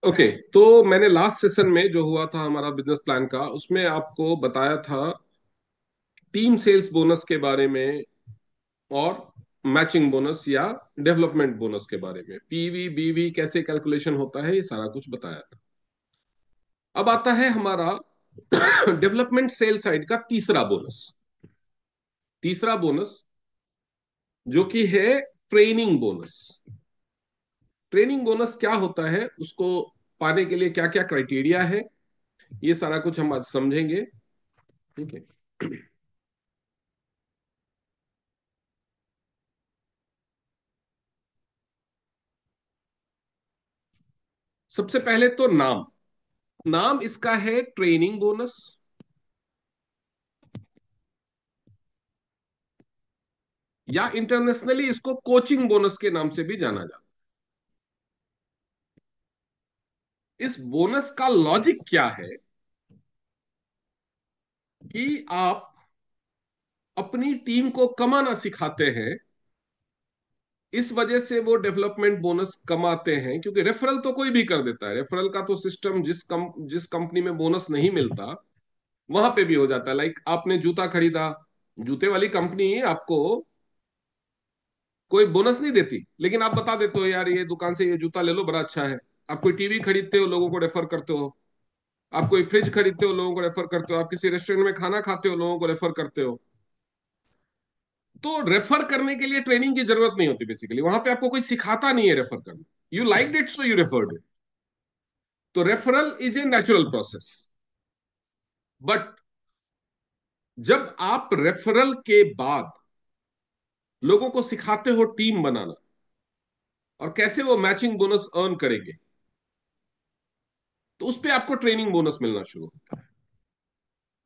Okay. तो मैंने last session में जो हुआ था हमारा बिजनेस प्लान का, उसमें आपको बताया था टीम सेल्स बोनस के बारे में और मैचिंग बोनस या डेवलपमेंट बोनस के बारे में, पीवी बीवी कैसे कैलकुलेशन होता है, ये सारा कुछ बताया था। अब आता है हमारा डेवलपमेंट सेल साइड का तीसरा बोनस। तीसरा बोनस जो कि है ट्रेनिंग बोनस। ट्रेनिंग बोनस क्या होता है, उसको पाने के लिए क्या क्या क्राइटेरिया है, ये सारा कुछ हम आज समझेंगे। ठीक है। सबसे पहले तो नाम। नाम इसका है ट्रेनिंग बोनस, या इंटरनेशनली इसको कोचिंग बोनस के नाम से भी जाना जाता है। इस बोनस का लॉजिक क्या है कि आप अपनी टीम को कमाना सिखाते हैं, इस वजह से वो डेवलपमेंट बोनस कमाते हैं। क्योंकि रेफरल तो कोई भी कर देता है, रेफरल का तो सिस्टम जिस कंपनी में बोनस नहीं मिलता वहां पे भी हो जाता है। लाइक आपने जूता खरीदा, जूते वाली कंपनी आपको कोई बोनस नहीं देती, लेकिन आप बता देते हो यार ये दुकान से ये जूता ले लो बड़ा अच्छा है। आप कोई टीवी खरीदते हो, लोगों को रेफर करते हो। आप कोई फ्रिज खरीदते हो, लोगों को रेफर करते हो। आप किसी रेस्टोरेंट में खाना खाते हो, लोगों को रेफर करते हो। तो रेफर करने के लिए ट्रेनिंग की जरूरत नहीं होती। बेसिकली वहां पे आपको कोई सिखाता नहीं है रेफर करना। You like it so you referred it. तो referral is a natural process. But जब आप रेफरल के बाद लोगों को सिखाते हो टीम बनाना और कैसे वो मैचिंग बोनस अर्न करेंगे, तो उस पे आपको ट्रेनिंग बोनस मिलना शुरू होता है।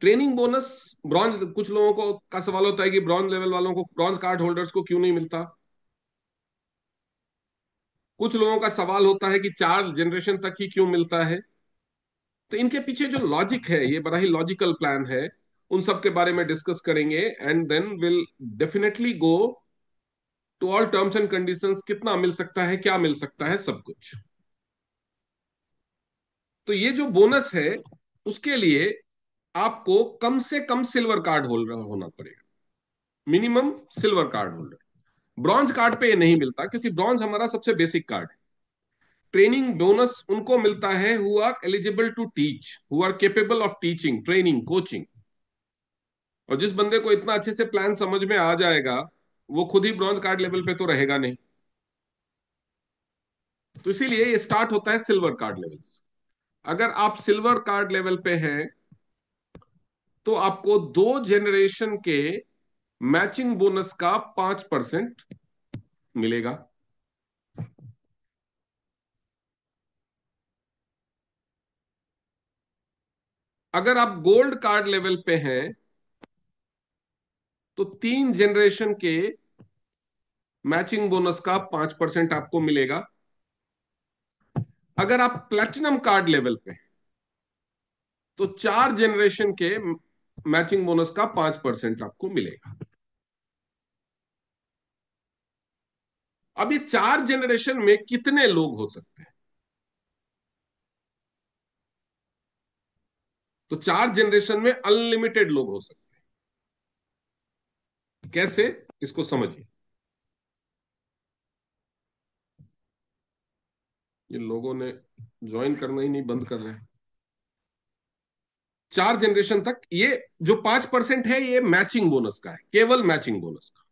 ट्रेनिंग बोनस ब्रॉन्ज, कुछ लोगों को का सवाल होता है कि ब्रॉन्ज लेवल वालों को, ब्रॉन्ज कार्ड होल्डर्स को क्यों नहीं मिलता। कुछ लोगों का सवाल होता है कि 4 जनरेशन तक ही क्यों मिलता है। तो इनके पीछे जो लॉजिक है, ये बड़ा ही लॉजिकल प्लान है। उन सब के बारे में डिस्कस करेंगे and then will definitely go to all terms and conditions, कितना मिल सकता है, क्या मिल सकता है, सब कुछ। तो ये जो बोनस है, उसके लिए आपको कम से कम सिल्वर कार्ड होल्डर होना पड़ेगा। Minimum silver card holder. Bronze card पे ये नहीं मिलता, क्योंकि ब्रॉन्ज हमारा सबसे बेसिक कार्ड है। ट्रेनिंग बोनस उनको मिलता है who are eligible to teach, who are capable of teaching, training, coaching. और जिस बंदे को इतना अच्छे से प्लान समझ में आ जाएगा, वो खुद ही ब्रॉन्ज कार्ड लेवल पे तो रहेगा नहीं। तो इसीलिए ये स्टार्ट होता है सिल्वर कार्ड लेवल से। अगर आप सिल्वर कार्ड लेवल पे हैं, तो आपको 2 जनरेशन के मैचिंग बोनस का 5% मिलेगा। अगर आप गोल्ड कार्ड लेवल पे हैं, तो 3 जनरेशन के मैचिंग बोनस का 5% आपको मिलेगा। अगर आप प्लेटिनम कार्ड लेवल पे हैं, तो 4 जनरेशन के मैचिंग बोनस का 5% आपको मिलेगा। अब ये 4 जनरेशन में कितने लोग हो सकते हैं? तो 4 जनरेशन में अनलिमिटेड लोग हो सकते हैं। कैसे, इसको समझिए। ये लोगों ने ज्वाइन करना ही नहीं बंद कर रहे हैं। 4 जनरेशन तक ये जो 5% है, ये मैचिंग बोनस का है, केवल मैचिंग बोनस का।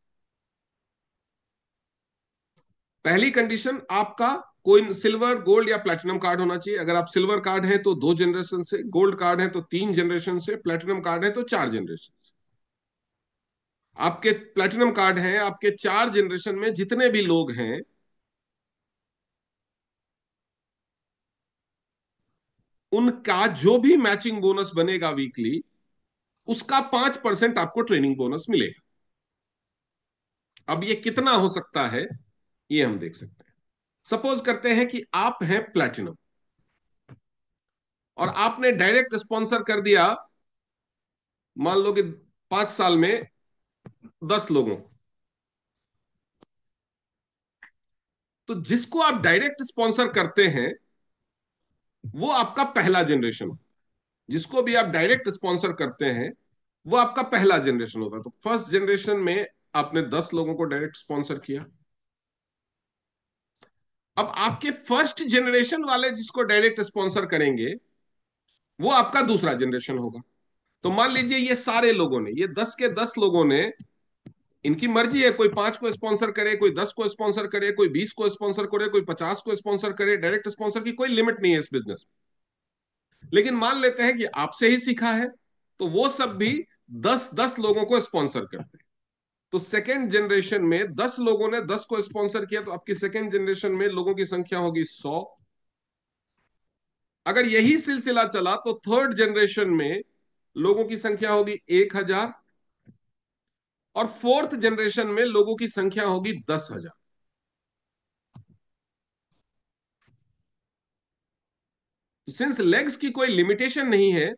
पहली कंडीशन, आपका कोई सिल्वर, गोल्ड या प्लेटिनम कार्ड होना चाहिए। अगर आप सिल्वर कार्ड है तो 2 जनरेशन से, गोल्ड कार्ड है तो 3 जनरेशन से, प्लेटिनम कार्ड है तो 4 जनरेशन से। आपके प्लेटिनम कार्ड हैं, आपके 4 जनरेशन में जितने भी लोग हैं, उनका जो भी मैचिंग बोनस बनेगा वीकली, उसका 5% आपको ट्रेनिंग बोनस मिलेगा। अब ये कितना हो सकता है, ये हम देख सकते हैं। सपोज करते हैं कि आप हैं प्लेटिनम, और आपने डायरेक्ट स्पॉन्सर कर दिया, मान लो कि 5 साल में 10 लोगों को। तो जिसको आप डायरेक्ट स्पॉन्सर करते हैं, वो आपका पहला जनरेशन। जिसको भी आप डायरेक्ट स्पॉन्सर करते हैं वो आपका पहला जनरेशन होता है। तो फर्स्ट जनरेशन में आपने 10 लोगों को डायरेक्ट स्पॉन्सर किया। अब आपके फर्स्ट जनरेशन वाले जिसको डायरेक्ट स्पॉन्सर करेंगे वो आपका दूसरा जनरेशन होगा। तो मान लीजिए ये सारे लोगों ने, ये 10 के 10 लोगों ने, इनकी मर्जी है, कोई 5 को स्पॉन्सर करे, कोई 10 को स्पॉन्सर करे, कोई 20 को स्पॉन्सर करे, कोई 50 को स्पॉन्सर करे। डायरेक्ट स्पॉन्सर की कोई लिमिट नहीं है इस बिजनेस में। लेकिन मान लेते हैं कि आपसे ही सीखा है, तो वो सब भी 10 10 लोगों को स्पॉन्सर करते हैं। तो सेकेंड जनरेशन में 10 लोगों ने 10 को स्पॉन्सर किया, तो आपकी सेकेंड जनरेशन में लोगों की संख्या होगी 100। अगर यही सिलसिला चला तो थर्ड जनरेशन में लोगों की संख्या होगी 1000। और फोर्थ जनरेशन में लोगों की संख्या होगी 10,000। तो सिंस लेग्स की कोई लिमिटेशन नहीं है,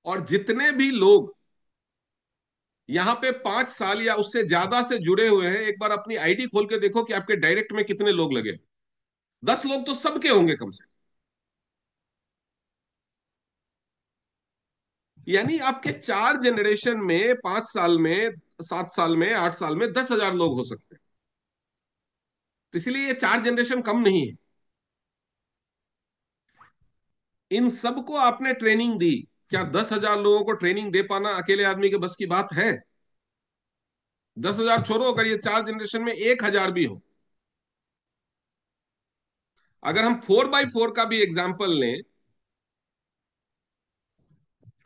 और जितने भी लोग यहां पे 5 साल या उससे ज्यादा से जुड़े हुए हैं, एक बार अपनी आईडी खोल के देखो कि आपके डायरेक्ट में कितने लोग लगे। 10 लोग तो सबके होंगे कम से कम। यानी आपके 4 जनरेशन में, 5 साल में, 7 साल में, 8 साल में 10,000 लोग हो सकते हैं। तो इसलिए ये 4 जनरेशन कम नहीं है। इन सबको आपने ट्रेनिंग दी। क्या 10,000 लोगों को ट्रेनिंग दे पाना अकेले आदमी के बस की बात है? 10,000 छोड़ो, अगर ये 4 जनरेशन में 1,000 भी हो। अगर हम 4x4 का भी एग्जाम्पल लें,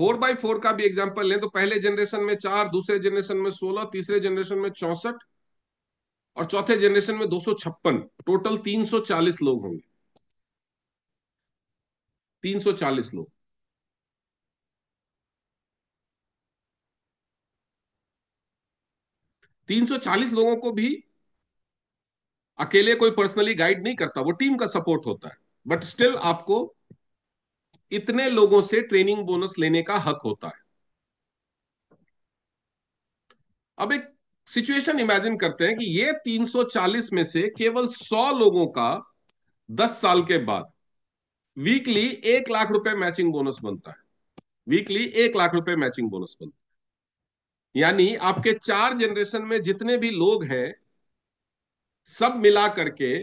4x4 का भी एग्जाम्पल लें, तो पहले जनरेशन में 4, दूसरे जनरेशन में 16, तीसरे जनरेशन में 64, और चौथे जनरेशन में 256। टोटल 340 लोग होंगे। 340 लोग। 340 लोगों को भी अकेले कोई पर्सनली गाइड नहीं करता, वो टीम का सपोर्ट होता है। बट स्टिल आपको इतने लोगों से ट्रेनिंग बोनस लेने का हक होता है। अब एक सिचुएशन इमेजिन करते हैं कि ये 340 में से केवल 100 लोगों का 10 साल के बाद वीकली 1 लाख रुपए मैचिंग बोनस बनता है। वीकली 1 लाख रुपए मैचिंग बोनस बनता है। यानी आपके 4 जनरेशन में जितने भी लोग हैं, सब मिला करके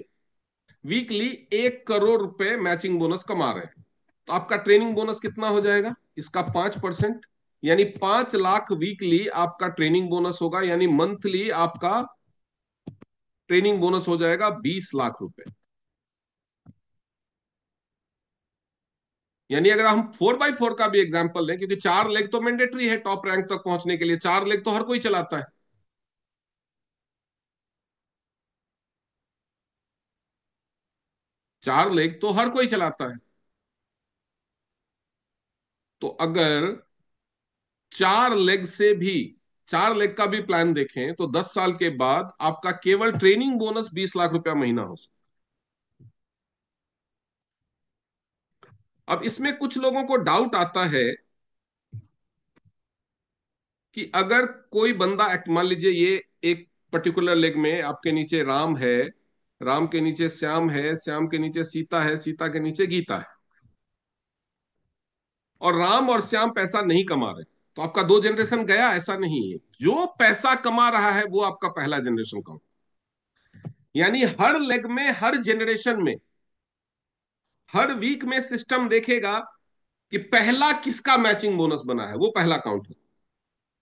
वीकली 1 करोड़ रुपए मैचिंग बोनस कमा रहे हैं। तो आपका ट्रेनिंग बोनस कितना हो जाएगा? इसका 5%, यानी 5 लाख वीकली आपका ट्रेनिंग बोनस होगा। यानी मंथली आपका ट्रेनिंग बोनस हो जाएगा 20 लाख रुपए। यानी अगर हम 4x4 का भी एग्जाम्पल लें, क्योंकि 4 लेग तो मैंडेटरी है टॉप रैंक तक पहुंचने के लिए, 4 लेग तो हर कोई चलाता है। 4 लेग तो हर कोई चलाता है। तो अगर 4 लेग से भी, 4 लेग का भी प्लान देखें, तो 10 साल के बाद आपका केवल ट्रेनिंग बोनस 20 लाख रुपया महीना हो सकता। अब इसमें कुछ लोगों को डाउट आता है कि अगर कोई बंदा मान लीजिए ये एक पर्टिकुलर लेग में आपके नीचे राम है, राम के नीचे श्याम है, श्याम के नीचे सीता है, सीता के नीचे गीता है, और राम और श्याम पैसा नहीं कमा रहे, तो आपका 2 जनरेशन गया? ऐसा नहीं है। जो पैसा कमा रहा है वो आपका पहला जनरेशन का। यानी हर लेग में, हर जनरेशन में, हर वीक में सिस्टम देखेगा कि पहला किसका मैचिंग बोनस बना है, वो पहला काउंट होगा।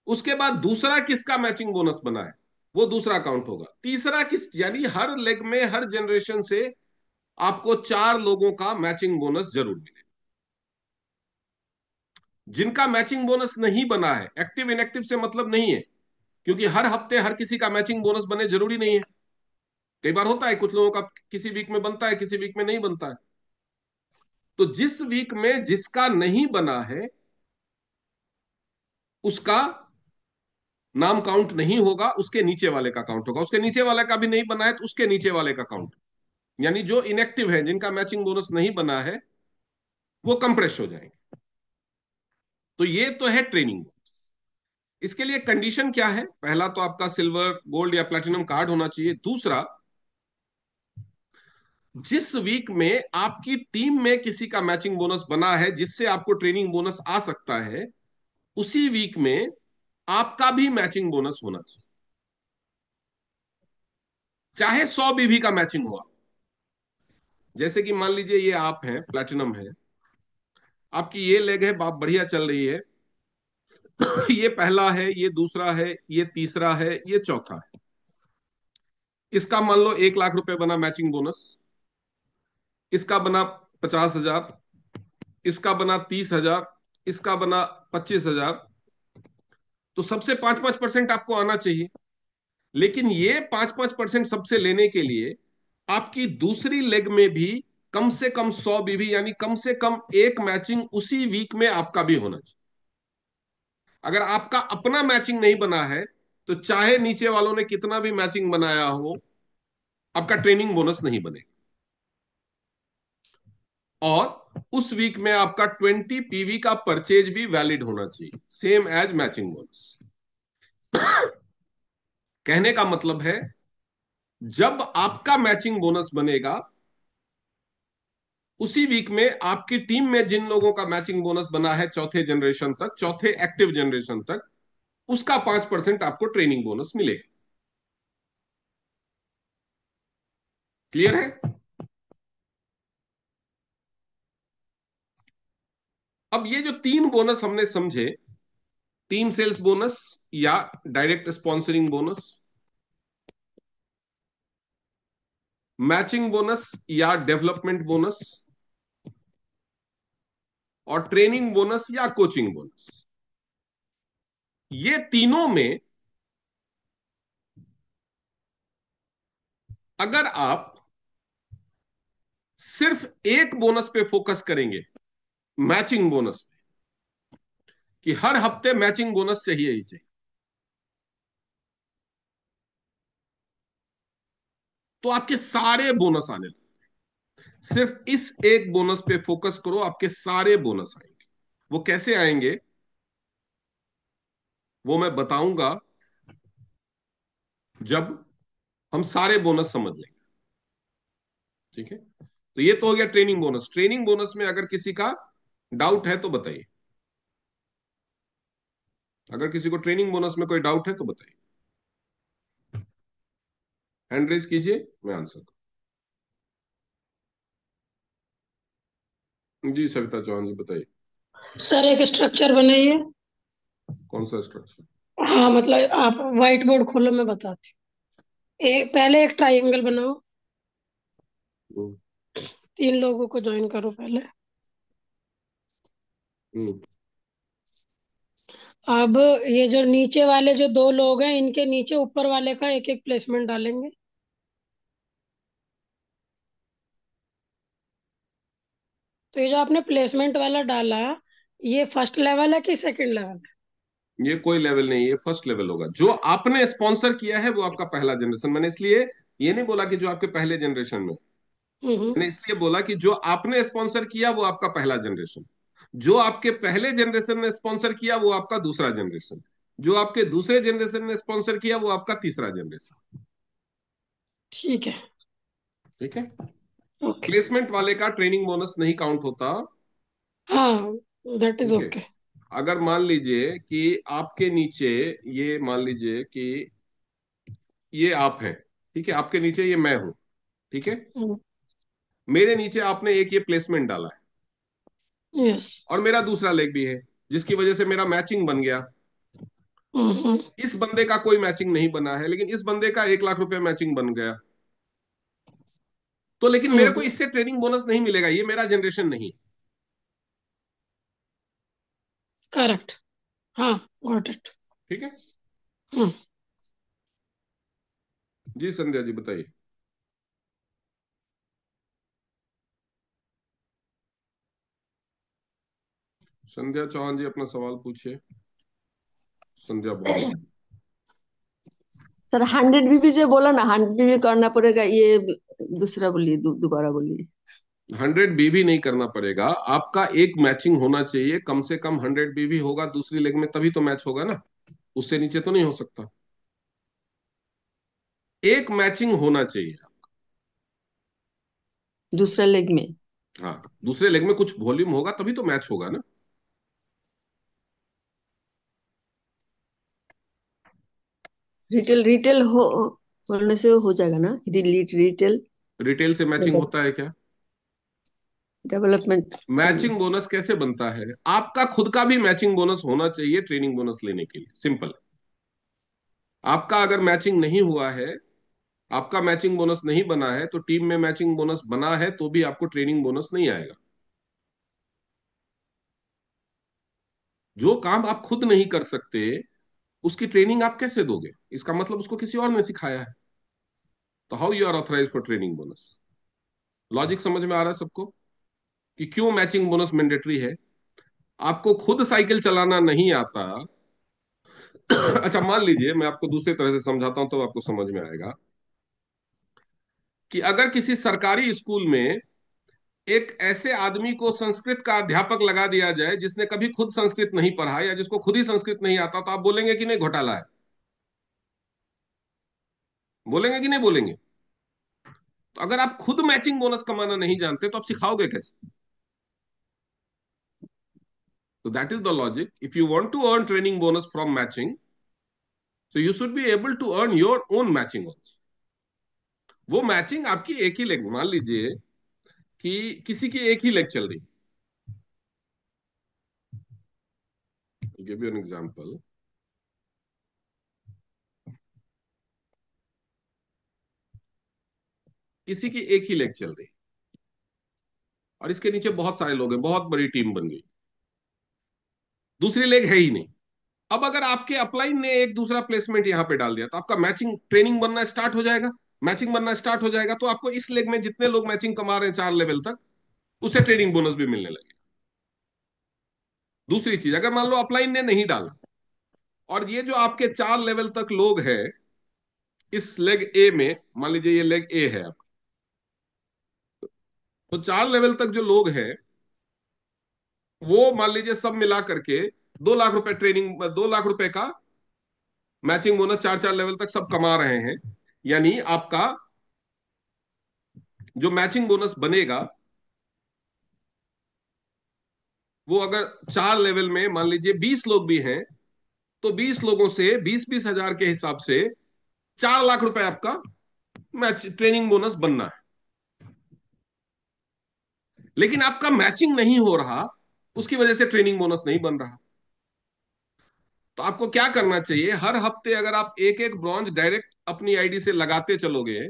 उसके बाद दूसरा किसका मैचिंग बोनस बना है, वो दूसरा काउंट होगा। तीसरा किस, यानी हर लेग में, हर जनरेशन से आपको 4 लोगों का मैचिंग बोनस जरूर मिलेगा। जिनका मैचिंग बोनस नहीं बना है, एक्टिव इनएक्टिव से मतलब नहीं है, क्योंकि हर हफ्ते हर किसी का मैचिंग बोनस बने जरूरी नहीं है। कई बार होता है कुछ लोगों का किसी वीक में बनता है, किसी वीक में नहीं बनता है। तो जिस वीक में जिसका नहीं बना है उसका नाम काउंट नहीं होगा, उसके नीचे वाले का काउंट होगा। उसके नीचे वाले का भी नहीं बना है तो उसके नीचे वाले का काउंट। यानी जो इनएक्टिव है, जिनका मैचिंग बोनस नहीं बना है, वो कंप्रेस हो जाएंगे। तो ये तो है ट्रेनिंग। इसके लिए कंडीशन क्या है? पहला तो आपका सिल्वर, गोल्ड या प्लैटिनम कार्ड होना चाहिए। दूसरा, जिस वीक में आपकी टीम में किसी का मैचिंग बोनस बना है जिससे आपको ट्रेनिंग बोनस आ सकता है, उसी वीक में आपका भी मैचिंग बोनस होना चाहिए, चाहे 100 बीवी का मैचिंग हो। जैसे कि मान लीजिए ये आप हैं, प्लैटिनम है, आपकी ये लेग है, आप बढ़िया चल रही है। ये पहला है, ये दूसरा है, ये तीसरा है, ये चौथा है। इसका मान लो 1 लाख रुपए बना मैचिंग बोनस, इसका बना 50,000, इसका बना 30,000, इसका बना 25,000। तो सबसे 5-5% आपको आना चाहिए। लेकिन ये 5-5% सबसे लेने के लिए आपकी दूसरी लेग में भी कम से कम 100 बीवी, यानी कम से कम एक मैचिंग उसी वीक में आपका भी होना चाहिए। अगर आपका अपना मैचिंग नहीं बना है, तो चाहे नीचे वालों ने कितना भी मैचिंग बनाया हो, आपका ट्रेनिंग बोनस नहीं बनेगा। और उस वीक में आपका 20 पीवी का परचेज भी वैलिड होना चाहिए, सेम एज मैचिंग बोनस। कहने का मतलब है, जब आपका मैचिंग बोनस बनेगा, उसी वीक में आपकी टीम में जिन लोगों का मैचिंग बोनस बना है चौथे जनरेशन तक, चौथे एक्टिव जनरेशन तक, उसका 5% आपको ट्रेनिंग बोनस मिलेगा। क्लियर है? अब ये जो तीन बोनस हमने समझे, टीम सेल्स बोनस या direct sponsoring bonus, matching bonus या डेवलपमेंट बोनस, और ट्रेनिंग बोनस या कोचिंग बोनस, ये तीनों में अगर आप सिर्फ एक बोनस पे फोकस करेंगे, मैचिंग बोनस पे, कि हर हफ्ते मैचिंग बोनस चाहिए ही चाहिए, तो आपके सारे बोनस आने लगे। सिर्फ इस एक बोनस पे फोकस करो, आपके सारे बोनस आएंगे। वो कैसे आएंगे, वो मैं बताऊंगा जब हम सारे बोनस समझ लेंगे। ठीक है? तो ये तो हो गया ट्रेनिंग बोनस। ट्रेनिंग बोनस में अगर किसी का डाउट है तो बताइए। अगर किसी को ट्रेनिंग बोनस में कोई डाउट है तो बताइए, हैंड रेज कीजिए, मैं आंसर करूं। जी सविता चौहान जी बताइए। सर एक स्ट्रक्चर बनाइए। कौन सा स्ट्रक्चर? हाँ मतलब आप व्हाइट बोर्ड खोलो, मैं बताती हूँ। पहले एक ट्रायंगल बनाओ। हम्म। 3 लोगों को ज्वाइन करो पहले। हम्म। अब ये जो नीचे वाले जो 2 लोग हैं, इनके नीचे ऊपर वाले का एक एक प्लेसमेंट डालेंगे। तो ये जो आपने प्लेसमेंट वाला डाला, ये फर्स्ट लेवल है कि सेकंड लेवल है? ये कोई लेवल नहीं, ये फर्स्ट लेवल होगा। जो आपने स्पॉन्सर किया है वो आपका पहला जनरेशन। मैंने इसलिए ये नहीं बोला कि जो आपके पहले जनरेशन में, हम्म। मैंने इसलिए बोला कि जो आपने स्पॉन्सर किया वो आपका पहला जनरेशन। जो आपके पहले जनरेशन ने स्पॉन्सर किया वो आपका दूसरा जनरेशन। जो आपके दूसरे जनरेशन ने स्पॉन्सर किया वो आपका तीसरा जनरेशन। ठीक है। ठीक है? ओके। प्लेसमेंट वाले का ट्रेनिंग बोनस नहीं काउंट होता। हाँ, दैट इज ठीक है? ओके। अगर मान लीजिए कि आपके नीचे, ये मान लीजिए कि ये आप हैं, ठीक है, आपके नीचे ये मैं हूं, ठीक है, मेरे नीचे आपने एक ये प्लेसमेंट डाला है, यस। और मेरा दूसरा लेग भी है, जिसकी वजह से मेरा मैचिंग बन गया। हम्म। इस बंदे का कोई मैचिंग नहीं बना है, लेकिन इस बंदे का 1 लाख रुपए मैचिंग बन गया। तो लेकिन मेरे को हम्म। इससे ट्रेनिंग बोनस नहीं मिलेगा, ये मेरा जनरेशन नहीं। करेक्ट। हाँ, गॉट इट। ठीक है? हम्म। जी संध्या जी बताइए। संध्या चौहान जी अपना सवाल पूछिए। संध्या बॉम्बे। सर 100 बीबी से बोला ना, 100 बीबी करना पड़ेगा ये। दूसरा बोलिए, दोबारा बोलिए। 100 बीवी नहीं करना पड़ेगा, आपका एक मैचिंग होना चाहिए, कम से कम 100 बीवी होगा दूसरी लेग में, तभी तो मैच होगा ना। उससे नीचे तो नहीं हो सकता। एक मैचिंग होना चाहिए। दूसरा लेग में। हाँ, दूसरे लेग में कुछ वॉल्यूम होगा तभी तो मैच होगा ना। रिटेल रिटेल होने से हो जाएगा ना, रिटेल रिटेल से मैचिंग होता है क्या? डेवलपमेंट मैचिंग चाहिए। बोनस कैसे बनता है? आपका खुद का भी मैचिंग बोनस होना चाहिए ट्रेनिंग बोनस लेने के लिए, सिंपल। आपका अगर मैचिंग नहीं हुआ है, आपका मैचिंग बोनस नहीं बना है, तो टीम में मैचिंग बोनस बना है तो भी आपको ट्रेनिंग बोनस नहीं आएगा। जो काम आप खुद नहीं कर सकते उसकी ट्रेनिंग आप कैसे दोगे? इसका मतलब उसको किसी और ने सिखाया है। तो how you are authorize for training bonus? Logic समझ में आ रहा है सबको कि क्यों मैचिंग बोनस मैंडेटरी है? आपको खुद साइकिल चलाना नहीं आता। अच्छा, मान लीजिए मैं आपको दूसरी तरह से समझाता हूं तो आपको समझ में आएगा कि अगर किसी सरकारी स्कूल में एक ऐसे आदमी को संस्कृत का अध्यापक लगा दिया जाए जिसने कभी खुद संस्कृत नहीं पढ़ा या जिसको खुद ही संस्कृत नहीं आता, तो आप बोलेंगे कि नहीं घोटाला है? बोलेंगे कि नहीं बोलेंगे? तो अगर आप खुद मैचिंग बोनस कमाना नहीं जानते तो आप सिखाओगे कैसे? तो that is the logic. If you want to earn training bonus from matching, so you should be able to earn your own matching also। वो मैचिंग आपकी एक ही लेग, मान लीजिए कि किसी की एक ही लेग चल रही। Give you an example. किसी की एक ही लेग चल रही और इसके नीचे बहुत सारे लोग हैं, बहुत बड़ी टीम बन गई, दूसरी लेग है ही नहीं। अब अगर आपके अपलाइन ने एक दूसरा प्लेसमेंट यहां पे डाल दिया तो आपका मैचिंग ट्रेनिंग बनना स्टार्ट हो जाएगा। मैचिंग बनना स्टार्ट हो जाएगा तो आपको इस लेग में जितने लोग मैचिंग कमा रहे हैं 4 लेवल तक, उससे ट्रेनिंग बोनस भी मिलने लगे। दूसरी चीज, अगर मान लो अपलाइन ने नहीं डाला और ये जो आपके 4 लेवल तक लोग हैं इस लेग ए में, मान लीजिए ये लेग ए है आपका, तो 4 लेवल तक जो लोग हैं वो मान लीजिए सब मिला करके 2 लाख रुपए ट्रेनिंग, 2 लाख रुपए का मैचिंग बोनस 4 4 लेवल तक सब कमा रहे हैं। यानी आपका जो मैचिंग बोनस बनेगा वो अगर 4 लेवल में मान लीजिए 20 लोग भी हैं, तो 20 लोगों से 20 20 हजार के हिसाब से 4 लाख रुपए आपका मैच ट्रेनिंग बोनस बनना है। लेकिन आपका मैचिंग नहीं हो रहा, उसकी वजह से ट्रेनिंग बोनस नहीं बन रहा। तो आपको क्या करना चाहिए, हर हफ्ते अगर आप एक एक ब्रॉन्ज डायरेक्ट अपनी आईडी से लगाते चलोगे,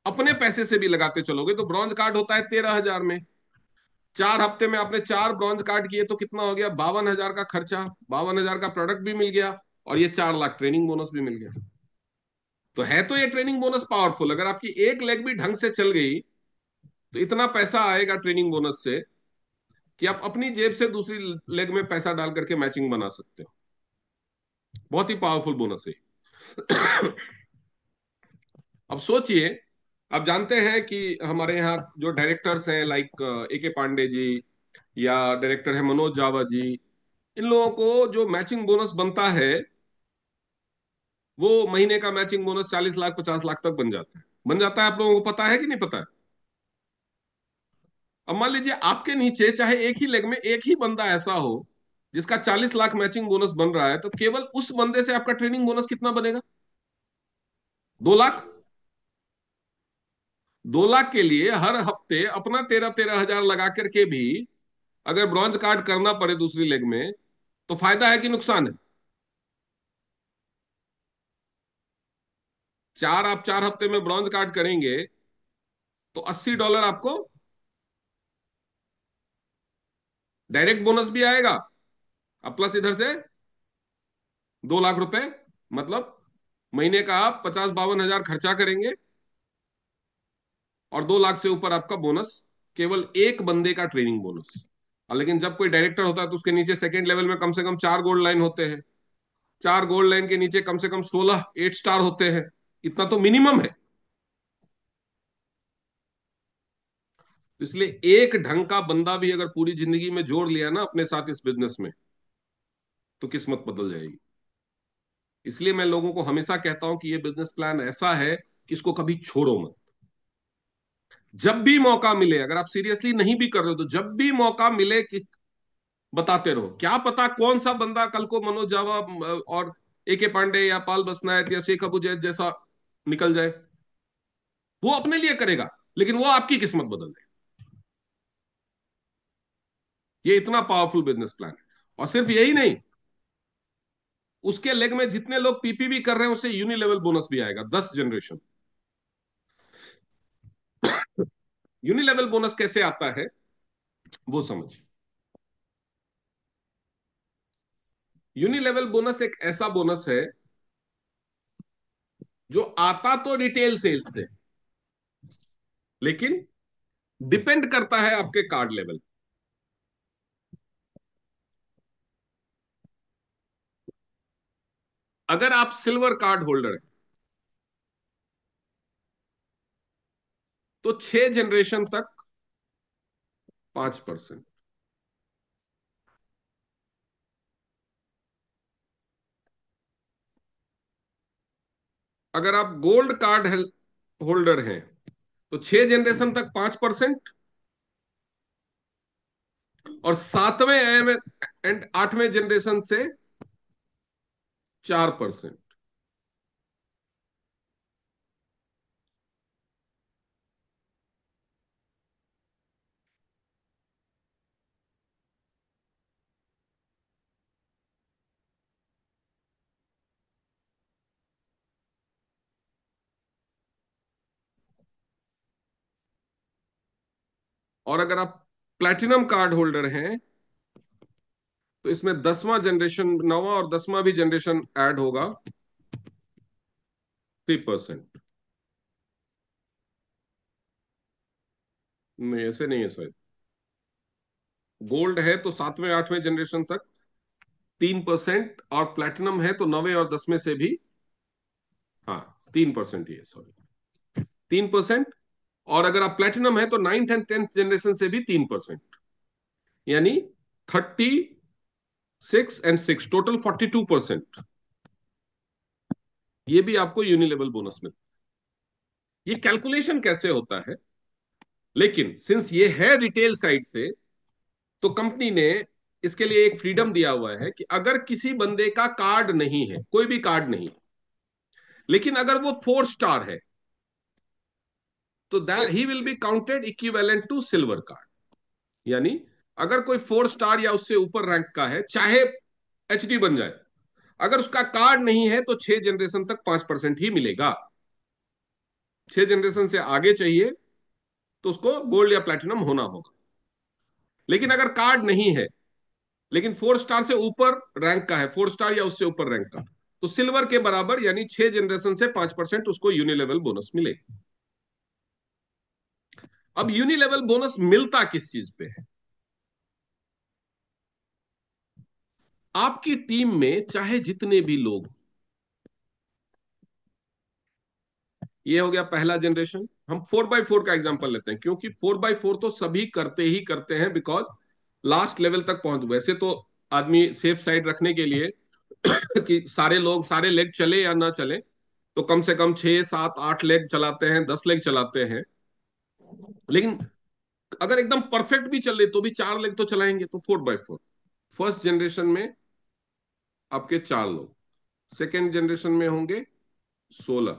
अपने पैसे से भी लगाते चलोगे, तो ब्रॉन्ज कार्ड होता है 13 हजार में। 4 हफ्ते में आपने 4 ब्रॉन्ज कार्ड किए तो कितना हो गया? 52 हजार का खर्चा, 52 हजार का प्रोडक्ट भी मिल गया और ये 4 लाख ट्रेनिंग बोनस भी मिल गया। तो है तो ये ट्रेनिंग बोनस पावरफुल। अगर आपकी एक लेग भी ढंग से चल गई तो इतना पैसा आएगा ट्रेनिंग बोनस से कि आप अपनी जेब से दूसरी लेग में पैसा डाल करके मैचिंग बना सकते हो। बहुत ही पावरफुल बोनस है। अब सोचिए, आप जानते हैं कि हमारे यहाँ जो डायरेक्टर्स हैं लाइक AK पांडे जी, या डायरेक्टर है मनोज जावा जी, इन लोगों को जो मैचिंग बोनस बनता है वो महीने का मैचिंग बोनस 40 लाख 50 लाख तक बन जाता है। बन जाता है, आप लोगों को पता है कि नहीं पता है? अब मान लीजिए आपके नीचे चाहे एक ही लेग में एक ही बंदा ऐसा हो जिसका 40 लाख मैचिंग बोनस बन रहा है, तो केवल उस बंदे से आपका ट्रेनिंग बोनस कितना बनेगा? 2 लाख। 2 लाख के लिए हर हफ्ते अपना 13 13 हजार लगा करके भी अगर ब्रॉन्ज कार्ड करना पड़े दूसरी लेग में, तो फायदा है कि नुकसान है? आप 4 हफ्ते में ब्रॉन्ज कार्ड करेंगे तो $80 आपको डायरेक्ट बोनस भी आएगा, अब प्लस इधर से 2 लाख रुपए, मतलब महीने का आप 50 52 हजार खर्चा करेंगे और 2 लाख से ऊपर आपका बोनस, केवल एक बंदे का ट्रेनिंग बोनस। और लेकिन जब कोई डायरेक्टर होता है तो उसके नीचे सेकंड लेवल में कम से कम 4 गोल्ड लाइन होते हैं, 4 गोल्ड लाइन के नीचे कम से कम 16 8 स्टार होते हैं। इतना तो मिनिमम है। इसलिए एक ढंग का बंदा भी अगर पूरी जिंदगी में जोड़ लिया ना अपने साथ इस बिजनेस में, तो किस्मत बदल जाएगी। इसलिए मैं लोगों को हमेशा कहता हूं कि ये बिजनेस प्लान ऐसा है कि इसको कभी छोड़ो मत। जब भी मौका मिले, अगर आप सीरियसली नहीं भी कर रहे हो तो जब भी मौका मिले कि बताते रहो। क्या पता कौन सा बंदा कल को मनोज जावा और एके पांडे या पाल बसनायत या शेख अबू जैद जैसा निकल जाए, वो अपने लिए करेगा, लेकिन वो आपकी किस्मत बदल दे। ये इतना पावरफुल बिजनेस प्लान है। और सिर्फ यही नहीं, उसके लेग में जितने लोग पीपीवी कर रहे हैं उससे यूनिलेवल बोनस भी आएगा, 10 जनरेशन। यूनिलेवल बोनस कैसे आता है वो समझ। यूनिलेवल बोनस एक ऐसा बोनस है जो आता तो रिटेल सेल्स से, लेकिन डिपेंड करता है आपके कार्ड लेवल। अगर आप सिल्वर कार्ड होल्डर हैं तो 6 जनरेशन तक 5%। अगर आप गोल्ड कार्ड होल्डर हैं तो 6 जनरेशन तक 5%, और 7वें एंड 8वें जनरेशन से 4%। और अगर आप प्लैटिनम कार्ड होल्डर हैं तो इसमें 10वां जनरेशन, 9वां और 10वां भी जनरेशन ऐड होगा, 3%। नहीं, ऐसे नहीं है शायद। गोल्ड है तो 7वें 8वें जनरेशन तक 3%, और प्लैटिनम है तो 9वें और 10वें से भी, हाँ, 3% ही है, सॉरी, 3%। और अगर आप प्लैटिनम है तो 9th एंड 10th जनरेशन से भी 3%, यानी 36 एंड 6 टोटल 42%। ये भी आपको यूनिलेवल बोनस में। ये कैलकुलेशन कैसे होता है, लेकिन सिंस ये है रिटेल साइड से, तो कंपनी ने इसके लिए एक फ्रीडम दिया हुआ है कि अगर किसी बंदे का कार्ड नहीं है, कोई भी कार्ड नहीं, लेकिन अगर वो 4 स्टार है, तो that he will be counted equivalent to silver card. यानी अगर कोई 4 स्टार या उससे ऊपर रैंक का है, चाहे एचडी बन जाए, अगर उसका कार्ड नहीं है तो 6 जनरेशन तक 5% ही मिलेगा। 6 जनरेशन से आगे चाहिए तो उसको गोल्ड या प्लैटिनम होना होगा। लेकिन अगर कार्ड नहीं है, लेकिन 4 स्टार से ऊपर रैंक का है, 4 स्टार या उससे ऊपर रैंक का, तो सिल्वर के बराबर, यानी 6 जनरेशन से 5% उसको यूनिलेवल बोनस मिलेगा। अब यूनिलेवल बोनस मिलता किस चीज पे है? आपकी टीम में चाहे जितने भी लोग, ये हो गया पहला जनरेशन। हम 4x4 का एग्जांपल लेते हैं, क्योंकि 4x4 तो सभी करते ही करते हैं, बिकॉज लास्ट लेवल तक पहुंच। वैसे तो आदमी सेफ साइड रखने के लिए कि सारे लोग सारे लेग चले या ना चले, तो कम से कम 6 7 8 लेग चलाते हैं, 10 लेग चलाते हैं। लेकिन अगर एकदम परफेक्ट भी चल रहे तो भी 4 लेग तो चलाएंगे, तो 4x4। फर्स्ट जनरेशन में आपके 4 लोग, सेकेंड जनरेशन में होंगे 16,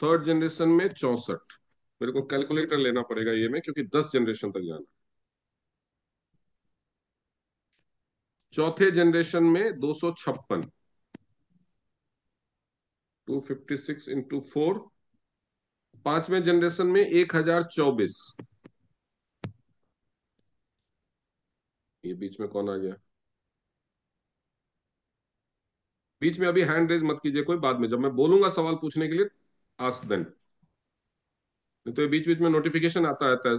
थर्ड जनरेशन में 64। मेरे को कैलकुलेटर लेना पड़ेगा ये में, क्योंकि 10 जनरेशन तक जाना। चौथे जनरेशन में 256, 256 × 4। पांचवें जनरेशन में 1024। ये बीच में कौन आ गया? बीच में अभी हैंड रेज मत कीजिए कोई, बाद में जब मैं बोलूंगा सवाल पूछने के लिए, आस्क देन। नहीं तो ये बीच बीच में नोटिफिकेशन आता रहता है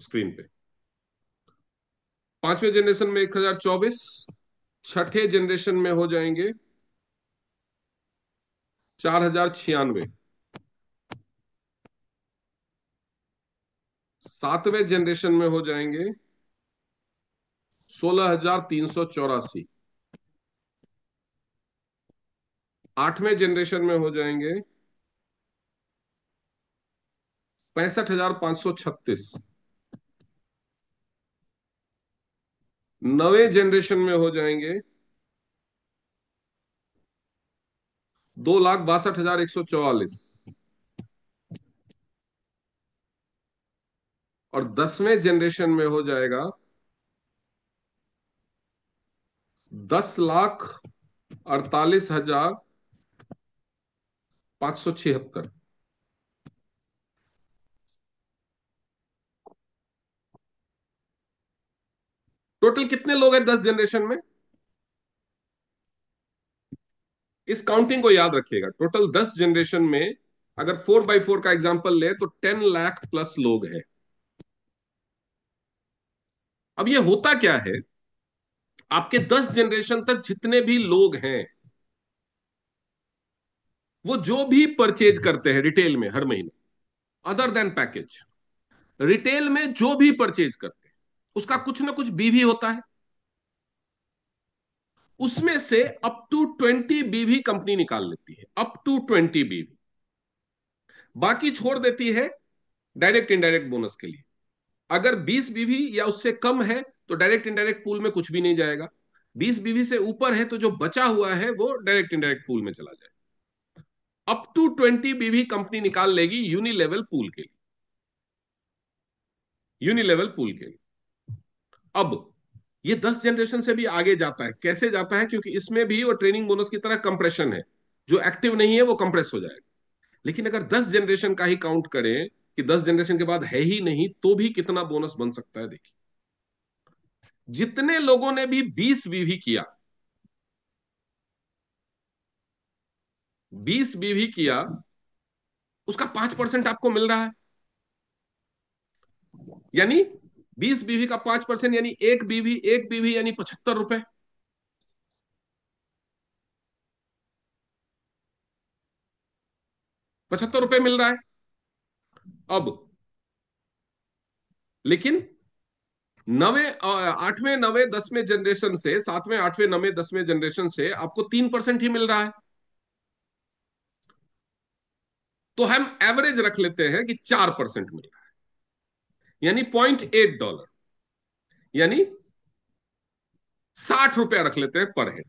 स्क्रीन पे। पांचवें जनरेशन में 1024, छठे जनरेशन में हो जाएंगे 4096, सातवें जनरेशन में हो जाएंगे 16384, आठवें जनरेशन में हो जाएंगे 65,536। नवे जनरेशन में हो जाएंगे 2,62,144। और 10वें जनरेशन में हो जाएगा 10,48,576। टोटल कितने लोग हैं 10 जनरेशन में? इस काउंटिंग को याद रखिएगा। टोटल 10 जनरेशन में अगर 4x4 का एग्जांपल ले तो 10 लाख प्लस लोग हैं। अब ये होता क्या है, आपके 10 जनरेशन तक जितने भी लोग हैं, वो जो भी परचेज करते हैं रिटेल में हर महीने, अदर देन पैकेज, रिटेल में जो भी परचेज करते हैं उसका कुछ ना कुछ बीवी होता है। उसमें से अप टू 20 बीवी कंपनी निकाल लेती है, अप टू 20 बीवी। बाकी छोड़ देती है डायरेक्ट इनडायरेक्ट बोनस के लिए। अगर 20 बीवी या उससे कम है तो डायरेक्ट इनडायरेक्ट पूल में कुछ भी नहीं जाएगा। 20 बीवी से ऊपर है तो जो बचा हुआ है वो डायरेक्ट इनडायरेक्ट पूल में चला जाएगा। अप टू 20 बीवी कंपनी निकाल लेगी यूनिलेवल पूल के लिए, यूनिलेवल पूल के लिए। अब ये 10 जनरेशन से भी आगे जाता है। कैसे जाता है? क्योंकि इसमें भी वो ट्रेनिंग बोनस की तरह कंप्रेशन है। जो एक्टिव नहीं है वो कंप्रेस हो जाएगा। लेकिन अगर 10 जनरेशन का ही काउंट करें कि 10 जनरेशन के बाद है ही नहीं, तो भी कितना बोनस बन सकता है देखिए। जितने लोगों ने भी 20 बीवी किया, 20 बीवी किया, उसका 5% आपको मिल रहा है। यानी 20 बीवी का 5% यानी एक बीवी यानी 75 रुपए। 75 रुपए मिल रहा है। अब लेकिन नवे आठवें नवे 10वें जनरेशन से, सातवें आठवें नवे 10वें जनरेशन से आपको 3% ही मिल रहा है। तो हम एवरेज रख लेते हैं कि 4% मिल रहा है, यानी $0.8, यानी 60 रुपया रख लेते हैं पर हेड।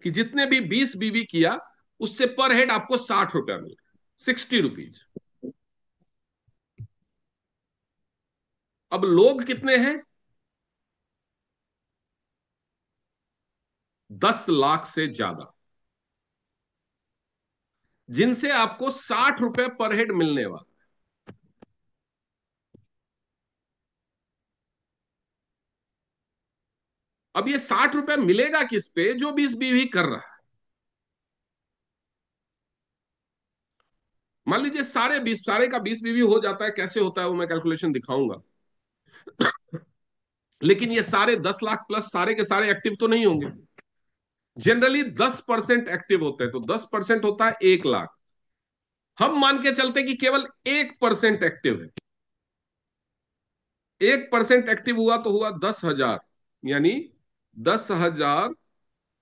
कि जितने भी 20 बीवी किया उससे पर हेड आपको 60 रुपया मिल रहा है, 60 रुपीज। अब लोग कितने हैं? 10 लाख से ज्यादा, जिनसे आपको 60 रुपए पर हेड मिलने वाला। अब ये 60 रुपए मिलेगा किस पे? जो 20 बीवी कर रहा है। मान लीजिए सारे का 20 बीवी हो जाता है। कैसे होता है वो मैं कैलकुलेशन दिखाऊंगा। लेकिन ये सारे 10 लाख प्लस सारे के सारे एक्टिव तो नहीं होंगे। जनरली 10% एक्टिव होते हैं, तो 10% होता है 1 लाख। हम मान के चलते कि केवल 1% एक्टिव है। 1% एक्टिव हुआ तो हुआ 10,000, यानी 10,000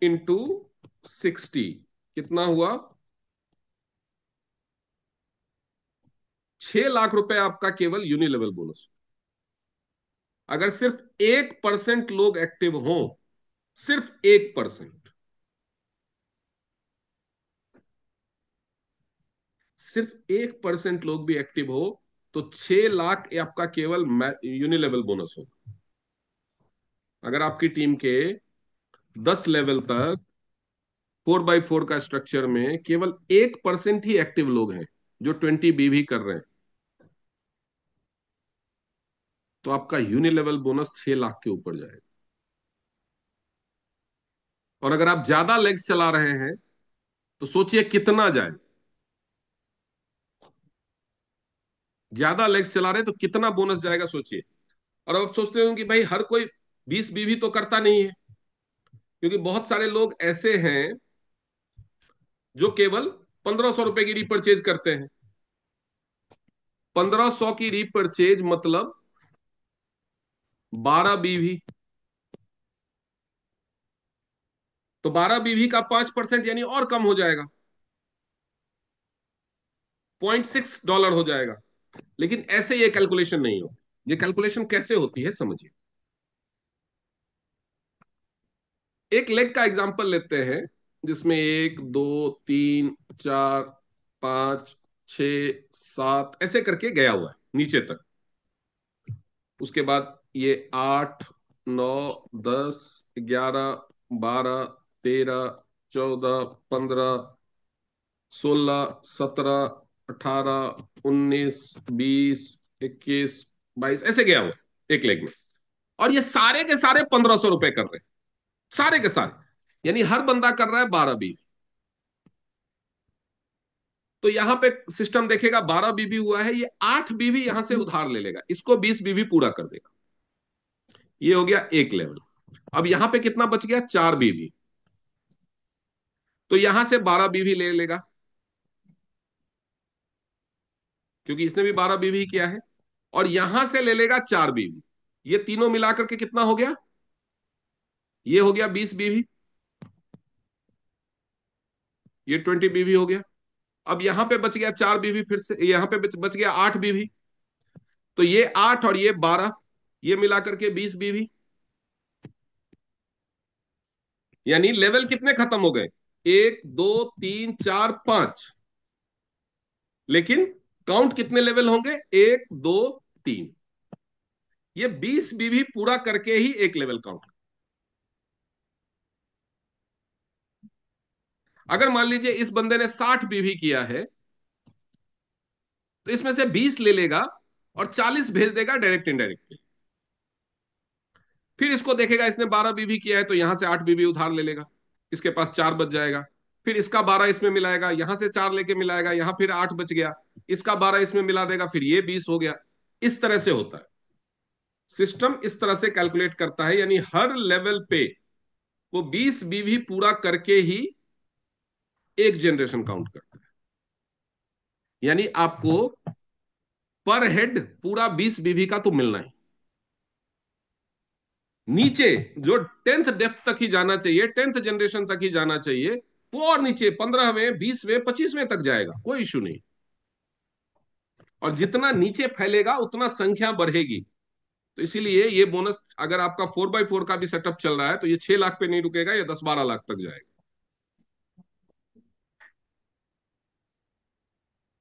इंटू 60 कितना हुआ? 6 लाख रुपए आपका केवल यूनिलेवल बोनस। अगर सिर्फ 1% लोग एक्टिव हों, सिर्फ 1%, सिर्फ 1% लोग भी एक्टिव हो तो 6 लाख आपका केवल यूनिलेवल बोनस हो। अगर आपकी टीम के 10 लेवल तक 4x4 का स्ट्रक्चर में केवल 1% ही एक्टिव लोग हैं जो 20 बीवी कर रहे हैं, तो आपका यूनिलेवल बोनस 6 लाख के ऊपर जाएगा। और अगर आप ज्यादा लेग्स चला रहे हैं तो सोचिए कितना जाए। ज्यादा लेग्स चला रहे हैं तो कितना बोनस जाएगा सोचिए। और अब आप सोचते हो कि भाई हर कोई 20 बीवी तो करता नहीं है, क्योंकि बहुत सारे लोग ऐसे हैं जो केवल 1,500 रुपए की रीपरचेज करते हैं। 1,500 की रीपरचेज मतलब 12 बीवी। तो 12 बीवी का 5% यानी और कम हो जाएगा, $0.6 हो जाएगा। लेकिन ऐसे ये कैलकुलेशन नहीं होती। ये कैलकुलेशन कैसे होती है समझिए। एक लेग का एग्जांपल लेते हैं जिसमें 1 2 3 4 5 6 7 ऐसे करके गया हुआ है नीचे तक। उसके बाद ये 8 9 10 11 12 13 14 15 16 17 18 19 20 21 22 ऐसे गया हुआ एक लेग में। और ये सारे के सारे 1500 रुपए कर रहे हैं, सारे के सारे। यानी हर बंदा कर रहा है 12 बीवी। तो यहां पे सिस्टम देखेगा 12 बीवी हुआ है, ये 8 बीवी यहां से उधार ले लेगा, इसको 20 बीवी पूरा कर देगा। ये हो गया एक लेवल। अब यहां पे कितना बच गया, 4 बीवी। तो यहां से 12 बीवी ले लेगा, क्योंकि इसने भी 12 बीवी किया है। और यहां से ले लेगा 4 बीवी। ये तीनों मिलाकर के कितना हो गया, ये हो गया 20 बीवी। ये 20 बीवी हो गया। अब यहां पे बच गया 4 बीवी, फिर से यहां पे बच गया 8 बीवी। तो ये 8 और ये 12, ये मिलाकर के 20 बीवी। यानी लेवल कितने खत्म हो गए, 1 2 3 4 5। लेकिन काउंट कितने लेवल होंगे, 1 2 3। ये 20 बीवी पूरा करके ही एक लेवल काउंट। अगर मान लीजिए इस बंदे ने 60 बीवी किया है, तो इसमें से 20 ले लेगा और 40 भेज देगा डायरेक्ट इनडायरेक्ट। फिर इसको देखेगा इसने 12 बीवी किया है, तो यहां से 8 बीवी उधार ले लेगा, इसके पास 4 बच जाएगा। फिर इसका 12 इसमें मिलाएगा, यहां से 4 लेके मिलाएगा, यहां फिर 8 बच गया, इसका 12 इसमें मिला देगा, फिर ये 20 हो गया। इस तरह से होता है सिस्टम, इस तरह से कैलकुलेट करता है। यानी हर लेवल पे वो 20 बीवी पूरा करके ही एक जनरेशन काउंट करता है। यानी आपको पर हेड पूरा 20 बीवी का तो मिलना है। नीचे जो 10th डेप्थ तक ही जाना चाहिए, 10th जनरेशन तक ही जाना चाहिए, वो और नीचे 15वें 20वें 25वें तक जाएगा, कोई इशू नहीं। और जितना नीचे फैलेगा उतना संख्या बढ़ेगी। तो इसीलिए ये बोनस, अगर आपका 4x4 का भी सेटअप चल रहा है, तो ये 6 लाख पे नहीं रुकेगा, ये 10 12 लाख तक जाएगा।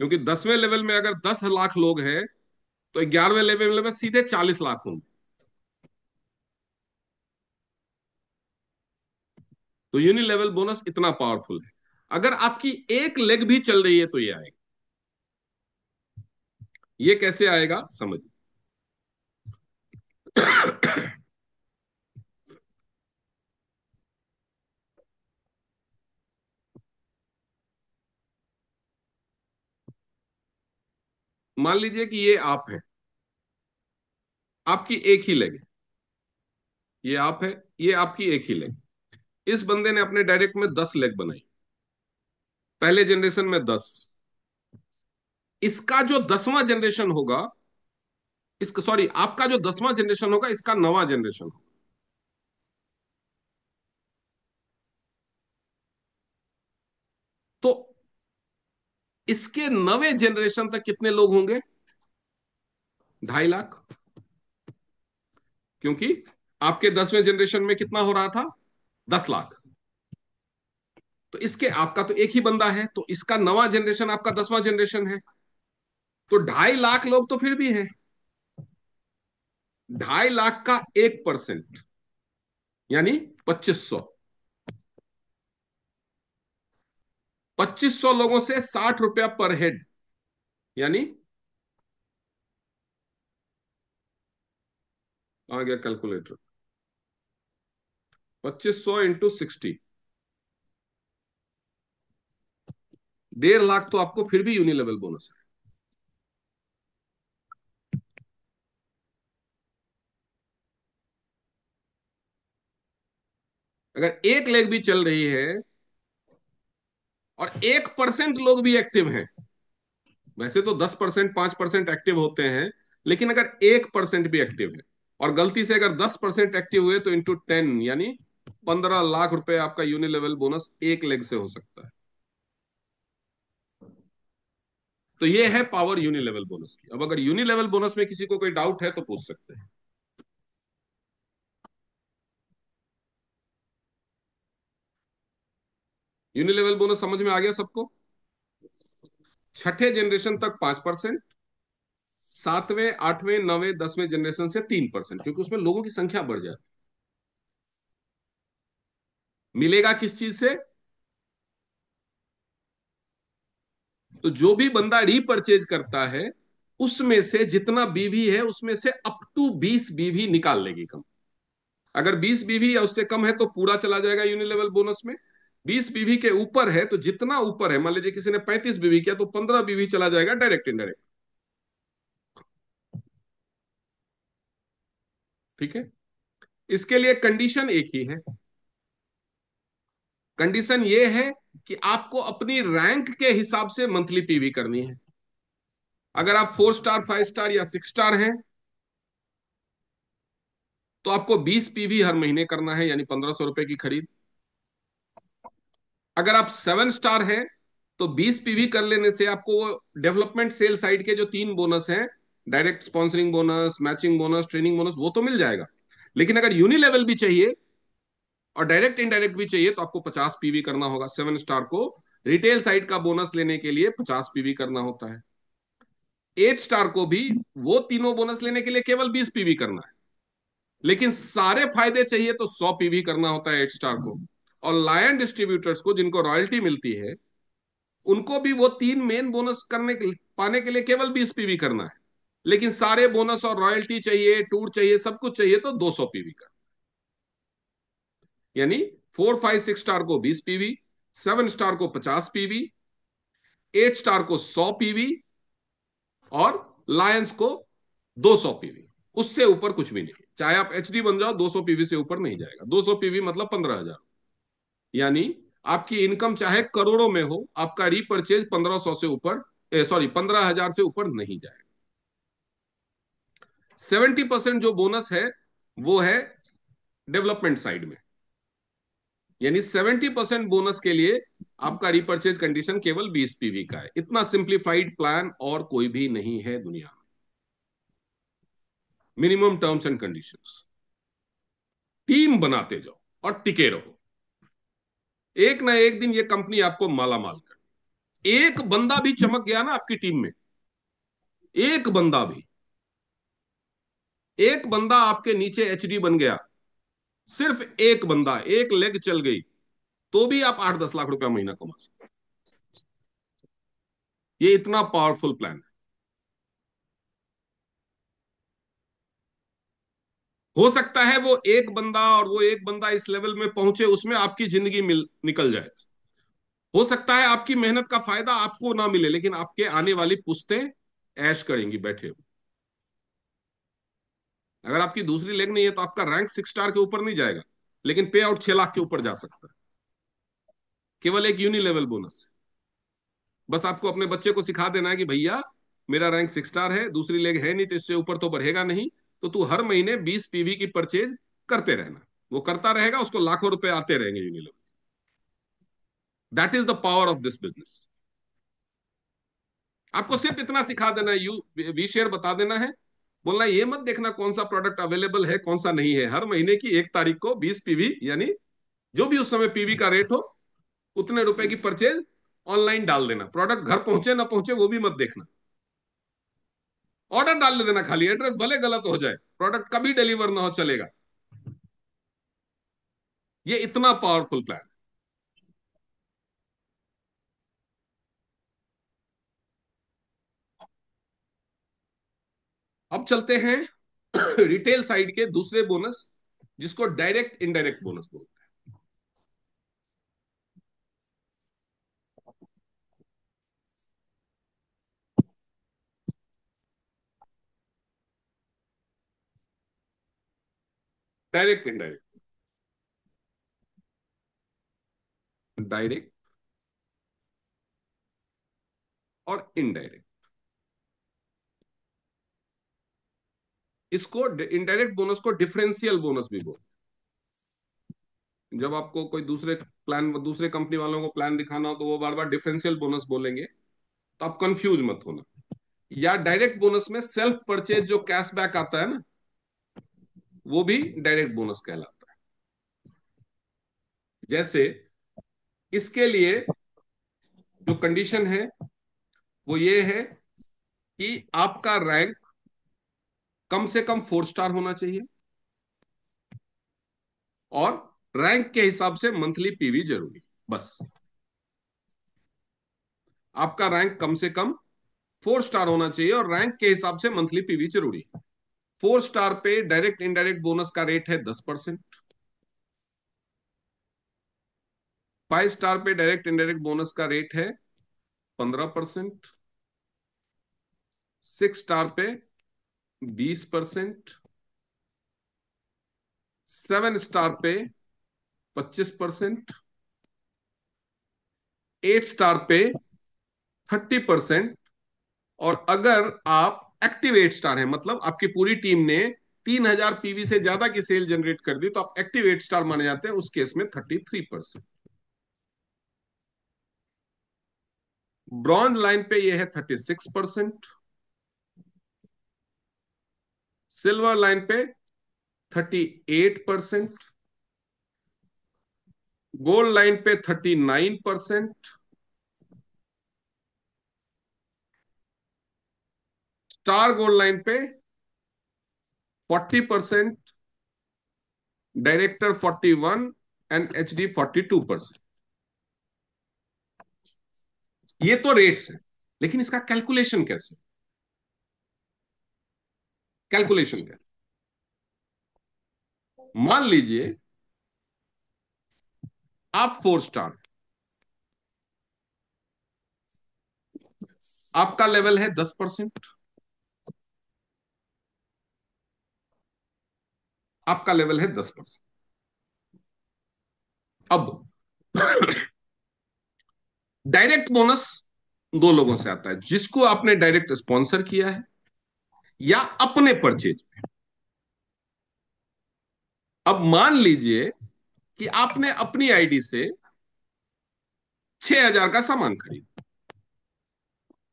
क्योंकि 10वें लेवल में अगर 10 लाख लोग हैं, तो 11वें लेवल में सीधे 40 लाख होंगे। तो यूनि लेवल बोनस इतना पावरफुल है। अगर आपकी एक लेग भी चल रही है तो ये आएगा। ये कैसे आएगा समझिए। मान लीजिए कि ये आप है, आपकी एक ही लेग है। ये आप है, ये आपकी एक ही लेग। इस बंदे ने अपने डायरेक्ट में 10 लेग बनाई, पहले जनरेशन में 10। इसका जो 10वां जनरेशन होगा, इसका सॉरी आपका जो 10वां जनरेशन होगा, इसका 9वां जनरेशन होगा। तो इसके 9वें जनरेशन तक कितने लोग होंगे, 2.5 लाख। क्योंकि आपके 10वें जनरेशन में कितना हो रहा था, 10 लाख। तो इसके आपका तो एक ही बंदा है, तो इसका 9वां जनरेशन आपका 10वां जनरेशन है। तो 2.5 लाख लोग तो फिर भी है। 2.5 लाख का 1% यानी 2500। 2500 लोगों से 60 रुपया पर हेड, यानी आ गया कैलकुलेटर, 2500 × 60, 1.5 लाख तो आपको फिर भी यूनिलेवल बोनस है। अगर एक लेग भी चल रही है और 1% लोग भी एक्टिव हैं, वैसे तो 10% 5% एक्टिव होते हैं, लेकिन अगर 1% भी एक्टिव है और गलती से अगर 10% एक्टिव हुए, तो इंटू 10 यानी 15 लाख रुपए आपका यूनिलेवल बोनस एक लेग से हो सकता है। तो ये है पावर यूनिलेवल बोनस की। अब अगर यूनिलेवल बोनस में किसी को कोई डाउट है तो पूछ सकते हैं। यूनिलेवल बोनस समझ में आ गया सबको? छठे जनरेशन तक 5%, सातवें आठवें नौवें 10वें जनरेशन से 3%, क्योंकि उसमें लोगों की संख्या बढ़ जाती। मिलेगा किस चीज से? तो जो भी बंदा रीपरचेज करता है उसमें से जितना बीवी है उसमें से अप टू 20 बीवी निकाल लेगी कम। अगर 20 बीवी या उससे कम है तो पूरा चला जाएगा यूनिलेवल बोनस में। 20 बीवी के ऊपर है तो जितना ऊपर है, मान लीजिए किसी ने 35 बीवी किया तो 15 बीवी चला जाएगा डायरेक्ट इनडायरेक्ट। ठीक है। इसके लिए कंडीशन एक ही है। कंडीशन ये है कि आपको अपनी रैंक के हिसाब से मंथली पीवी करनी है। अगर आप 4 स्टार 5 स्टार या 6 स्टार हैं तो आपको 20 पीवी हर महीने करना है, यानी 1500 रुपए की खरीद। अगर आप 7 स्टार हैं तो 20 पीवी कर लेने से आपको वो डेवलपमेंट सेल साइड के जो 3 बोनस हैं, direct sponsoring bonus, matching bonus, training bonus, वो तो मिल जाएगा। लेकिन अगर यूनिलेवल भी चाहिए और डायरेक्ट इनडायरेक्ट भी चाहिए तो आपको 50 पीवी करना होगा। 7 स्टार को रिटेल साइड का बोनस लेने के लिए 50 पीवी करना होता है। 8 स्टार को भी वो तीनों बोनस लेने के लिए केवल 20 पीवी करना है। लेकिन सारे फायदे चाहिए तो 100 पीवी करना होता है 8 स्टार को। और लायन डिस्ट्रीब्यूटर्स को, जिनको रॉयल्टी मिलती है, उनको भी वो 3 मेन बोनस करने के पाने के लिए केवल 20 पीवी करना है। लेकिन सारे बोनस और रॉयल्टी चाहिए, टूर चाहिए, सब कुछ चाहिए तो 200 पीवी का। यानी 4 5 6 स्टार को 20 पीवी, 7 स्टार को 50 पीवी, 8 स्टार को 100 पीवी और लायंस को 200 पीवी। उससे ऊपर कुछ भी नहीं। चाहे आप एचडी बन जाओ, 200 पीवी से ऊपर नहीं जाएगा। 200 पीवी मतलब 15,000। यानी आपकी इनकम चाहे करोड़ों में हो, आपका रीपरचेज 1500 से ऊपर, सॉरी 15,000 से ऊपर नहीं जाएगा। 70% जो बोनस है वो है डेवलपमेंट साइड में। यानी 70% बोनस के लिए आपका रिपर्चेज कंडीशन केवल 20 पीवी का है। इतना सिंप्लीफाइड प्लान और कोई भी नहीं है दुनिया में। Minimum terms and conditions. Team बनाते जाओ और टिके रहो। एक ना एक दिन ये कंपनी आपको माला माल कर। एक बंदा भी चमक गया ना आपकी टीम में, एक बंदा भी, एक बंदा आपके नीचे एचडी बन गया, सिर्फ एक बंदा, एक लेग चल गई, तो भी आप 8 10 लाख रुपया महीना कमा सकते। ये इतना पावरफुल प्लान है। हो सकता है वो एक बंदा, और वो एक बंदा इस लेवल में पहुंचे उसमें आपकी जिंदगी निकल जाए। हो सकता है आपकी मेहनत का फायदा आपको ना मिले, लेकिन आपके आने वाली पुश्तें ऐश करेंगी बैठे हुए। अगर आपकी दूसरी लेग नहीं है तो आपका रैंक 6 स्टार के ऊपर नहीं जाएगा, लेकिन पे आउट 6 लाख के ऊपर जा सकता है, केवल एक यूनिलेवल बोनस। बस आपको अपने बच्चे को सिखा देना है कि भैया मेरा रैंक 6 स्टार है, दूसरी लेग है नहीं तो इससे ऊपर तो बढ़ेगा नहीं, तो तू हर महीने 20 पीवी की परचेज करते रहना। वो करता रहेगा, उसको लाखों रुपए आते रहेंगे unilevel. That is the power of this business. आपको सिर्फ इतना सिखा देना है, यू वी शेयर बता देना है, बोलना ये मत देखना कौन सा प्रोडक्ट अवेलेबल है कौन सा नहीं है। हर महीने की 1 तारीख को 20 पीवी, यानी जो भी उस समय पीवी का रेट हो उतने रुपए की परचेज ऑनलाइन डाल देना। प्रोडक्ट घर पहुंचे ना पहुंचे वो भी मत देखना, ऑर्डर डाल देना खाली। एड्रेस भले गलत हो जाए, प्रोडक्ट कभी डिलीवर ना हो चलेगा। ये इतना पावरफुल प्लान। अब चलते हैं रिटेल साइड के दूसरे बोनस, जिसको डायरेक्ट इनडायरेक्ट बोनस बोलते हैं। डायरेक्ट इनडायरेक्ट, डायरेक्ट और इनडायरेक्ट। इसको इनडायरेक्ट बोनस को डिफरेंशियल बोनस भी बोलते हैं। जब आपको कोई दूसरे प्लान, दूसरे कंपनी वालों को प्लान दिखाना हो तो वो बार बार डिफरेंशियल बोनस बोलेंगे। तो आप कंफ्यूज मत होना। या डायरेक्ट बोनस में सेल्फ परचेज जो कैशबैक आता है ना, वो भी डायरेक्ट बोनस कहलाता है। जैसे इसके लिए जो कंडीशन है वो ये है कि आपका रैंक कम से कम 4 स्टार होना चाहिए, और रैंक के हिसाब से मंथली पीवी जरूरी, बस। आपका रैंक कम से कम 4 स्टार होना चाहिए और रैंक के हिसाब से मंथली पीवी जरूरी है। 4 स्टार पे डायरेक्ट इनडायरेक्ट बोनस का रेट है 10%। 5 स्टार पे डायरेक्ट इनडायरेक्ट बोनस का रेट है 15%। 6 स्टार पे 20%। 7 स्टार पे 25%। 8 स्टार पे 30%। और अगर आप एक्टिव 8 स्टार है, मतलब आपकी पूरी टीम ने 3,000 पीवी से ज्यादा की सेल जनरेट कर दी, तो आप एक्टिव 8 स्टार माने जाते हैं, उस केस में 33%। ब्रॉन्ज लाइन पे ये है 36%। सिल्वर लाइन पे 38%। गोल्ड लाइन पे 39%। स्टार गोल्ड लाइन पे 40%। Director 41 and HD 42%। ये तो रेट्स है, लेकिन इसका कैलकुलेशन कैसे? कैलकुलेशन कैसे? मान लीजिए आप 4 स्टार, आपका लेवल है 10%। आपका लेवल है 10%। अब डायरेक्ट बोनस दो लोगों से आता है, जिसको आपने डायरेक्ट स्पॉन्सर किया है या अपने परचेज पे। अब मान लीजिए कि आपने अपनी आईडी से 6,000 का सामान खरीदा।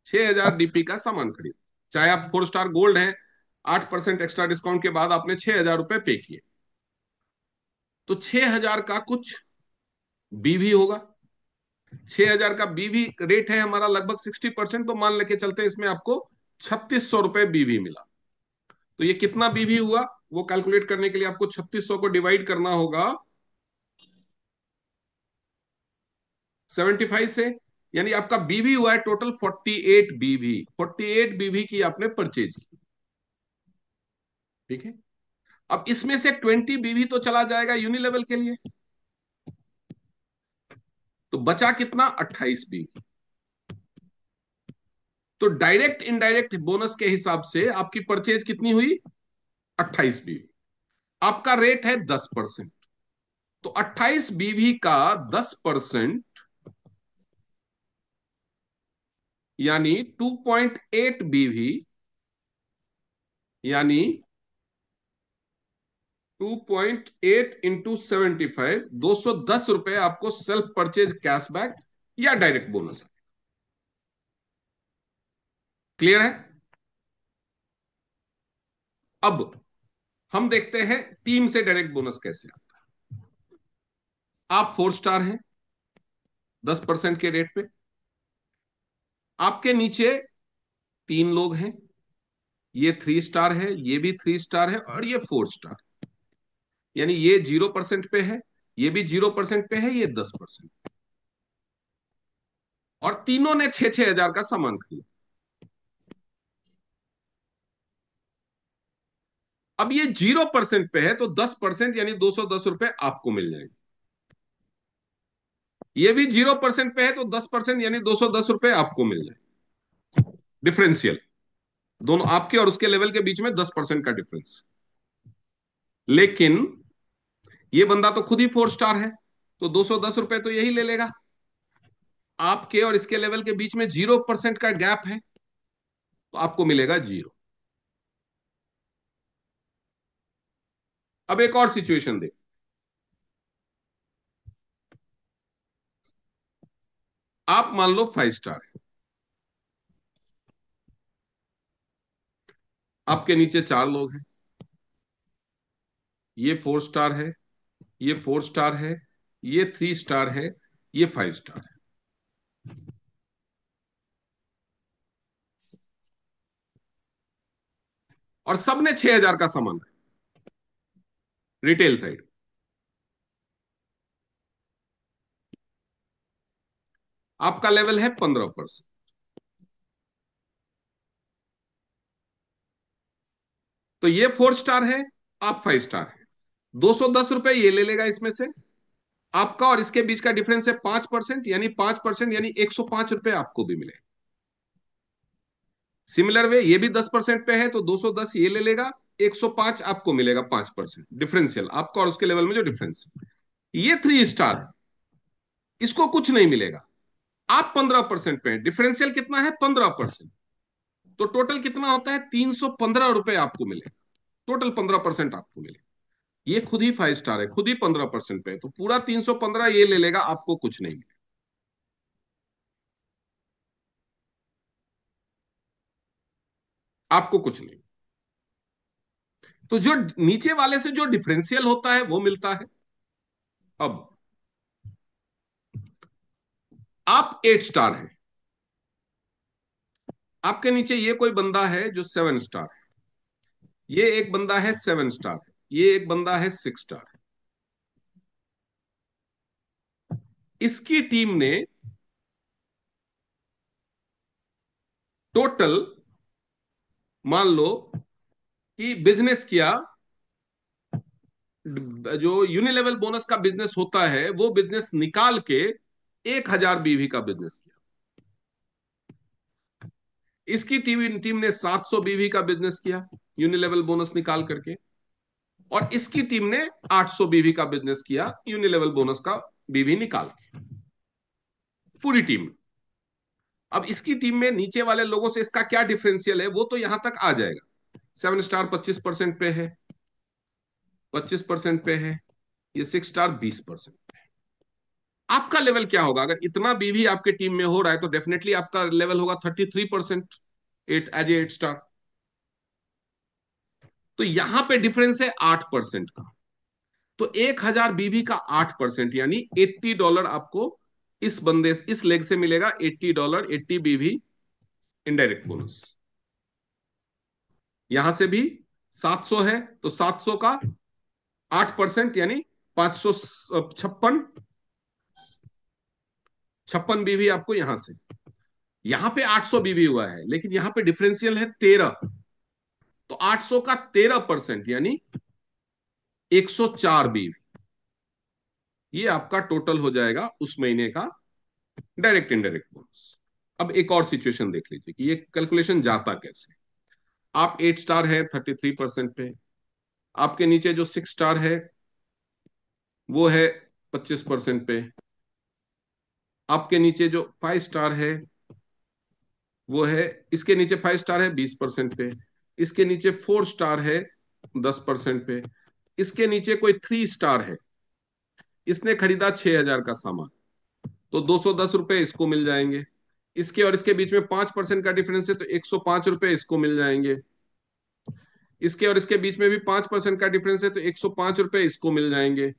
6,000 डीपी का सामान खरीदा, चाहे आप 4 स्टार गोल्ड हैं। 8% एक्स्ट्रा डिस्काउंट के बाद आपने 6,000 रुपए पे किए, तो 6,000 का कुछ बीवी होगा। 6,000 का बीवी रेट है हमारा लगभग 60%, तो मान लेके चलते हैं इसमें आपको 3,600 रुपए बीवी मिला। तो ये कितना बीवी हुआ, वो कैलकुलेट करने के लिए आपको 3,600 को डिवाइड करना होगा 75 से। यानी आपका बीवी हुआ है टोटल 48 बीवी। 48 बीवी की आपने परचेज की, ठीक है। अब इसमें से 20 बीवी तो चला जाएगा यूनिलेवल के लिए, तो बचा कितना, 28 बीवी। तो डायरेक्ट इनडायरेक्ट बोनस के हिसाब से आपकी परचेज कितनी हुई, 28 बीवी। आपका रेट है 10%, तो 28 बीवी का 10% यानी 2.8 बीवी, यानी 2.8 इंटू 75, 210 रुपए आपको सेल्फ परचेज कैशबैक या डायरेक्ट बोनस है। क्लियर है? अब हम देखते हैं टीम से डायरेक्ट बोनस कैसे आता है। आप 4 स्टार हैं, 10% के रेट पे। आपके नीचे 3 लोग हैं, ये 3 स्टार है, ये भी 3 स्टार है, और ये 4 स्टार। यानी ये 0% पे है, ये भी 0% पे है, ये 10%। और तीनों ने 6,000 का सामान खरीदा। अब ये 0% पे है, तो 10% यानी 210 रुपए आपको मिल जाएंगे। ये भी 0% पे है, तो 10% यानी 210 रुपए आपको मिल जाए। डिफरेंशियल दोनों आपके और उसके लेवल के बीच में 10% का डिफरेंस। लेकिन ये बंदा तो खुद ही 4 स्टार है, तो 210 रुपए तो यही ले लेगा। आपके और इसके लेवल के बीच में 0% का गैप है, तो आपको मिलेगा 0। अब एक और सिचुएशन देख। आप मान लो 5 स्टार है, आपके नीचे 4 लोग हैं, ये 4 स्टार है, ये 4 स्टार है, ये 3 स्टार है, ये 5 स्टार है। और सबने 6,000 का सामान है रिटेल साइड। आपका लेवल है 15%। तो ये 4 स्टार है, आप 5 स्टार है। 210 रुपए ये ले लेगा इसमें से। आपका और इसके बीच का डिफरेंस है 5%, यानी 5% यानी 105 रुपए आपको भी मिले। सिमिलर वे ये भी 10% पे है, तो 210 ये ले लेगा, 105 आपको मिलेगा, 5% डिफरेंशियल आपका और उसके लेवल में जो डिफरेंस। ये 3 स्टार है, इसको कुछ नहीं मिलेगा। आप 15% पे है, डिफरेंशियल कितना है? 15%। तो टोटल कितना होता है? 315 रुपए आपको मिले। टोटल 15% आपको मिले। ये खुद ही 5 स्टार है, खुद ही 15% पे है, तो पूरा 315 ये ले लेगा, आपको कुछ नहीं मिले। आपको कुछ नहीं। तो जो नीचे वाले से जो डिफरेंशियल होता है वो मिलता है। अब आप 8 स्टार है, आपके नीचे ये कोई बंदा है जो 7 स्टार है, ये एक बंदा है 7 स्टार, ये एक बंदा है 6 स्टार। इसकी टीम ने टोटल मान लो कि बिजनेस किया, जो यूनिलेवल बोनस का बिजनेस होता है वो बिजनेस निकाल के 1,000 बीवी का बिजनेस किया। इसकी टीम टीम ने 700 बीवी का बिजनेस किया यूनिलेवल बोनस निकाल करके, और इसकी टीम ने 800 बीवी का बिजनेस किया यूनिलेवल बोनस का बीवी निकाल के। पूरी टीम। अब इसकी टीम में नीचे वाले लोगों से इसका क्या डिफरेंशियल है वो तो यहां तक आ जाएगा। 7 स्टार 25% पे है, 25% पे है, ये 6 स्टार 20%। आपका लेवल क्या होगा? अगर इतना बीवी आपके टीम में हो रहा है तो डेफिनेटली आपका लेवल होगा 33%, एट एज ए 8 स्टार। तो यहां पे डिफरेंस है 8% का। तो 1,000 बीवी का 8% यानी $80 आपको इस बंदे इस लेग से मिलेगा। $80, 80 बीवी इनडायरेक्ट बोनस। यहां से भी 700 है, तो 700 का 8% यानी 556, 56 बीवी आपको यहां से। यहां पे 800 बीवी हुआ है, लेकिन यहां पे डिफरेंशियल है 13, तो 800 का 13% यानी 104 बीवी। ये आपका टोटल हो जाएगा उस महीने का डायरेक्ट इनडायरेक्ट बोनस। अब एक और सिचुएशन देख लीजिए कि ये कैलकुलेशन जाता कैसे। आप 8 स्टार है 33% पे, आपके नीचे जो 6 स्टार है वो है 25% पे, आपके नीचे जो 5 स्टार है वो है, इसके नीचे 5 स्टार है 20% पे, इसके नीचे 4 स्टार है 10% पे, इसके नीचे कोई 3 स्टार है, इसने खरीदा 6,000 का सामान, तो 210 रुपए इसको मिल जाएंगे। इसके और इसके बीच में 5% का डिफरेंस है, तो 105 रुपए इसको मिल जाएंगे। इसके और इसके बीच में भी 5% का डिफरेंस है, तो 105 रुपए इसको मिल जाएंगे।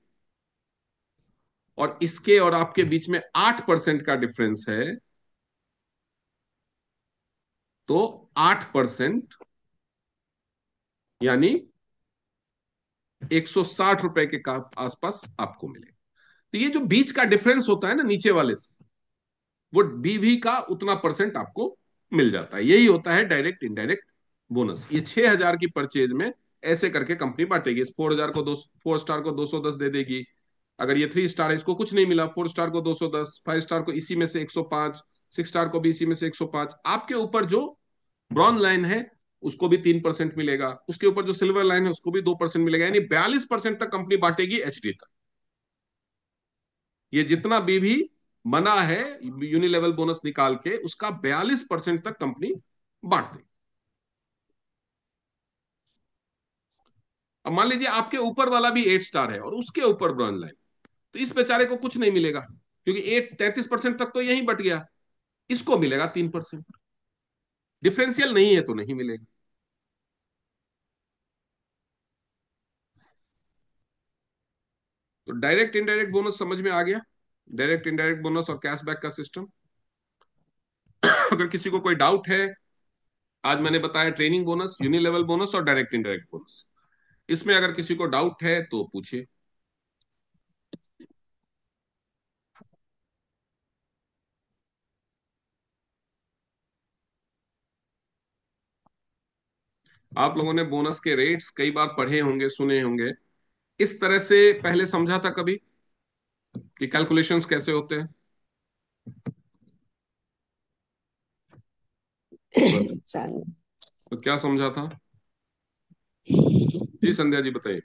और इसके और आपके बीच में 8% का डिफरेंस है, तो 8% यानी 160 रुपए के आसपास आपको मिले। तो ये जो बीच का डिफरेंस होता है ना नीचे वाले से, वो बीवी का उतना परसेंट आपको मिल जाता है। यही होता है डायरेक्ट इनडायरेक्ट बोनस। ये 6,000 की परचेज में ऐसे करके कंपनी बांटेगी। इस 4,000 को 4 स्टार को 210 दे देगी। अगर ये 3 स्टार है इसको कुछ नहीं मिला, 4 स्टार को 210, 5 स्टार को इसी में से 105, 6 स्टार को भी इसी में से 105। आपके ऊपर जो ब्रॉन्ज लाइन है उसको भी 3% मिलेगा, उसके ऊपर जो सिल्वर लाइन है उसको भी 2% मिलेगा, यानी 42% तक कंपनी बांटेगी एचडी तक। ये जितना भी बना है यूनिलेवल बोनस निकाल के, उसका 42% तक कंपनी बांट देगी। अब मान लीजिए आपके ऊपर वाला भी 8 स्टार है और उसके ऊपर ब्रॉन्ज लाइन, तो इस बेचारे को कुछ नहीं मिलेगा, क्योंकि 33% तक तो यही बट गया। इसको मिलेगा 3%। डिफरेंशियल नहीं है तो नहीं मिलेगा। तो डायरेक्ट इनडायरेक्ट बोनस समझ में आ गया, डायरेक्ट इनडायरेक्ट बोनस और कैशबैक का सिस्टम। अगर किसी को कोई डाउट है, आज मैंने बताया ट्रेनिंग बोनस, यूनिलेवल बोनस और डायरेक्ट इनडायरेक्ट बोनस, इसमें अगर किसी को डाउट है तो पूछिए। आप लोगों ने बोनस के रेट्स कई बार पढ़े होंगे, सुने होंगे। इस तरह से पहले समझा था कभी कि कैलकुलेशंस कैसे होते हैं? बस, सर तो क्या समझा था? जी संध्या जी बताइए।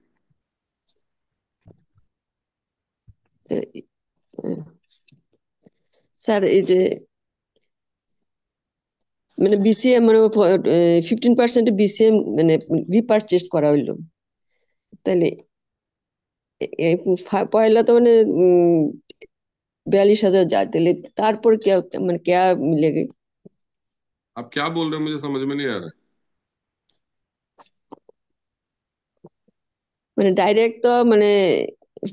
স্যার এই যে মানে বিসিএম মানে 15% বিসিএম মানে রিপারচেজ করা হইলো, তাহলে পয়লা তো মানে 42,000 যায়, তাহলে তারপর क्या মানে क्या मिलेगा? आप क्या बोल रहे हो, मुझे समझ में नहीं आ रहा है। মানে ডাইরেক্ট তো মানে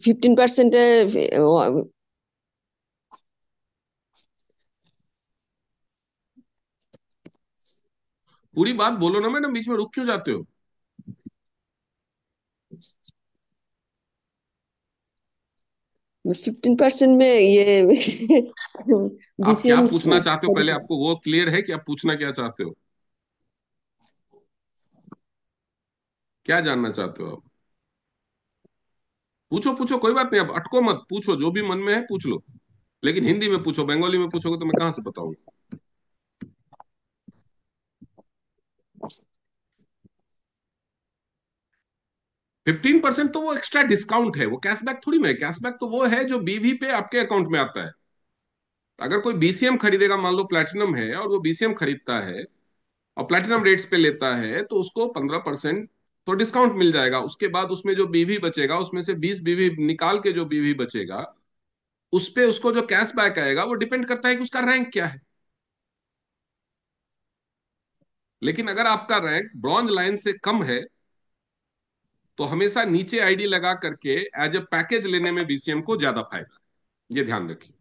15%, पूरी बात बोलो ना मैडम, बीच में रुक क्यों जाते हो? 15% में ये आप क्या बीसीएम पूछना चाहते हो, पहले आपको वो क्लियर है कि आप पूछना क्या चाहते हो? क्या जानना चाहते हो आप? पूछो पूछो, कोई बात नहीं, अब अटको मत, पूछो जो भी मन में है पूछ लो। लेकिन हिंदी में पूछो, बंगाली में पूछोगे तो मैं कहां से बताऊंगा? 15% तो वो एक्स्ट्रा डिस्काउंट है, वो कैशबैक थोड़ी में है। कैशबैक तो वो है जो बीवी पे आपके अकाउंट में आता है। अगर कोई बीसीएम खरीदेगा, मान लो प्लैटिनम है और वो बीसीएम खरीदता है और प्लैटिनम रेट्स पे लेता है, तो उसको 15% तो डिस्काउंट मिल जाएगा। उसके बाद उसमें जो बीवी बचेगा, उसमें से 20 बीवी निकाल के जो बीवी बचेगा, उस पे उसको जो कैशबैक आएगा वो डिपेंड करता है कि उसका रैंक क्या है। लेकिन अगर आपका रैंक ब्रॉन्ज लाइन से कम है तो हमेशा नीचे आईडी लगा करके एज ए पैकेज लेने में बीसीएम को ज्यादा फायदा है, ये ध्यान रखिए।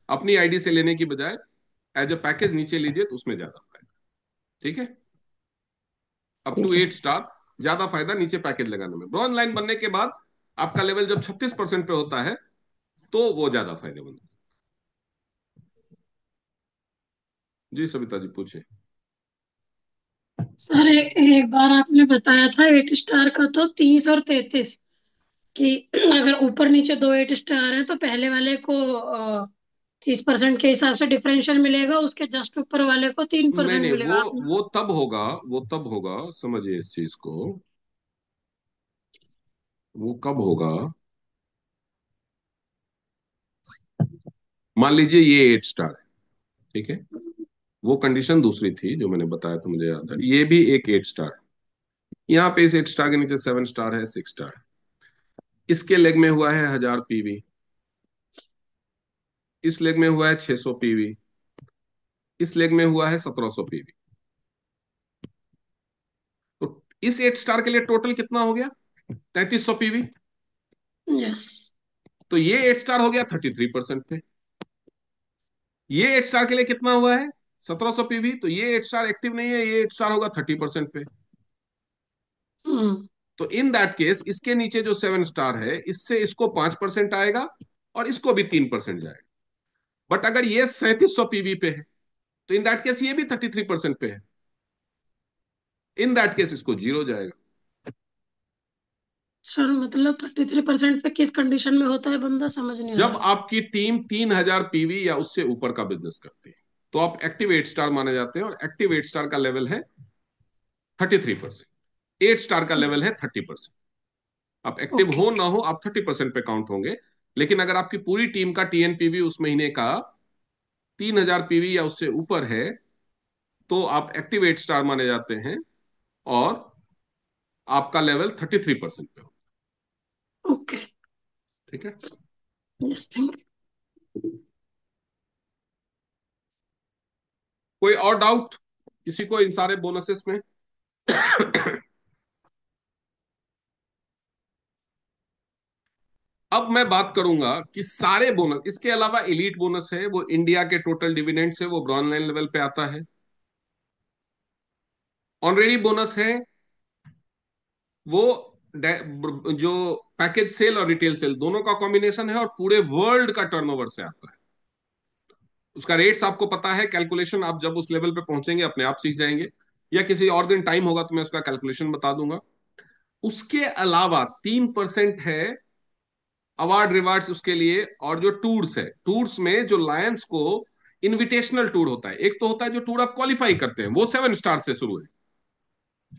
अपनी आईडी से लेने की बजाय एज ए पैकेज नीचे लीजिए तो उसमें ज्यादा फायदा। ठीक है, अप टू ठीक है। 8 स्टार ज्यादा फायदा नीचे पैकेज लगाने में। ब्रॉन्ज लाइन बनने के बाद आपका लेवल जब 36% पे होता है तो वो ज्यादा फायदेमंद है। जी सविता जी पूछे। सर एक बार आपने बताया था 8 स्टार का तो 30 और 33, कि अगर ऊपर नीचे दो 8 स्टार है तो पहले वाले को 30% के हिसाब से डिफरेंशियल मिलेगा, उसके जस्ट ऊपर वाले को तीन नहीं परसेंट नहीं, मिलेगा। आपने वो तब होगा, वो तब होगा, समझिए इस चीज को। वो कब होगा? मान लीजिए ये 8 स्टार है, ठीक है। वो कंडीशन दूसरी थी जो मैंने बताया था, मुझे याद है। ये भी एक 8 स्टार है। यहाँ पे इस 8 स्टार के नीचे 7 स्टार है, 6 स्टार। इसके लेग में हुआ है 1000 पीवी, इस लेग में हुआ है 600 पीवी, इस लेग में हुआ है 1700 पीवी। तो इस 8 स्टार के लिए टोटल कितना हो गया? 3300 पीवी। यस। तो ये 8 स्टार हो गया 33% पे। ये 8 स्टार के लिए कितना हुआ है? 1700 पीवी। तो ये 8 स्टार एक्टिव नहीं है, ये 8 स्टार होगा 30% पे। हम्म। तो इन दैट केस इसके नीचे जो 7 स्टार है, इससे इसको 5% आएगा और इसको भी 3% जाएगा। बट अगर ये 3700 पीवी पे है तो इन दैट केस ये भी 33% पे है। इन दैट केस इसको जीरो जाएगा। सर मतलब 33% पे किस कंडीशन में होता है बंदा, समझ नहीं आ जब रहा। आपकी टीम 3000 पीवी या उससे ऊपर का बिजनेस करती है तो आप एक्टिव 8 स्टार माने जाते हैं, और एक्टिव 8 स्टार का लेवल है 33%। 8 स्टार का लेवल है 30%। आप एक्टिव ओके। हो ना हो, आप 30% पे काउंट होंगे। लेकिन अगर आपकी पूरी टीम का टीएनपीवी उस महीने का 3000 पीवी या उससे ऊपर है तो आप एक्टिव 8 स्टार माने जाते हैं, और आपका लेवल 33% पे हो। ओके। ठीक है। यस, थैंक कोई और डाउट किसी को इन सारे बोनसेस में? अब मैं बात करूंगा कि सारे बोनस, इसके अलावा एलीट बोनस है, वो इंडिया के टोटल डिविडेंड से वो ब्रॉन्ज लाइन लेवल पे आता है। ऑनरेडी बोनस है वो जो पैकेज सेल और रिटेल सेल दोनों का कॉम्बिनेशन है और पूरे वर्ल्ड का टर्नओवर से आता है। उसका रेट्स आपको पता है, कैलकुलेशन आप जब उस लेवल पे पहुंचेंगे अपने आप सीख जाएंगे, या किसी और दिन टाइम होगा तो मैं उसका कैलकुलेशन बता दूंगा। उसके अलावा 3% है अवार्ड रिवार्ड्स उसके लिए, और जो टूर्स है, टूर्स में जो लायंस को इनविटेशनल टूर होता है, एक तो होता है जो टूर आप क्वालिफाई करते हैं, वो 7 स्टार से शुरू है।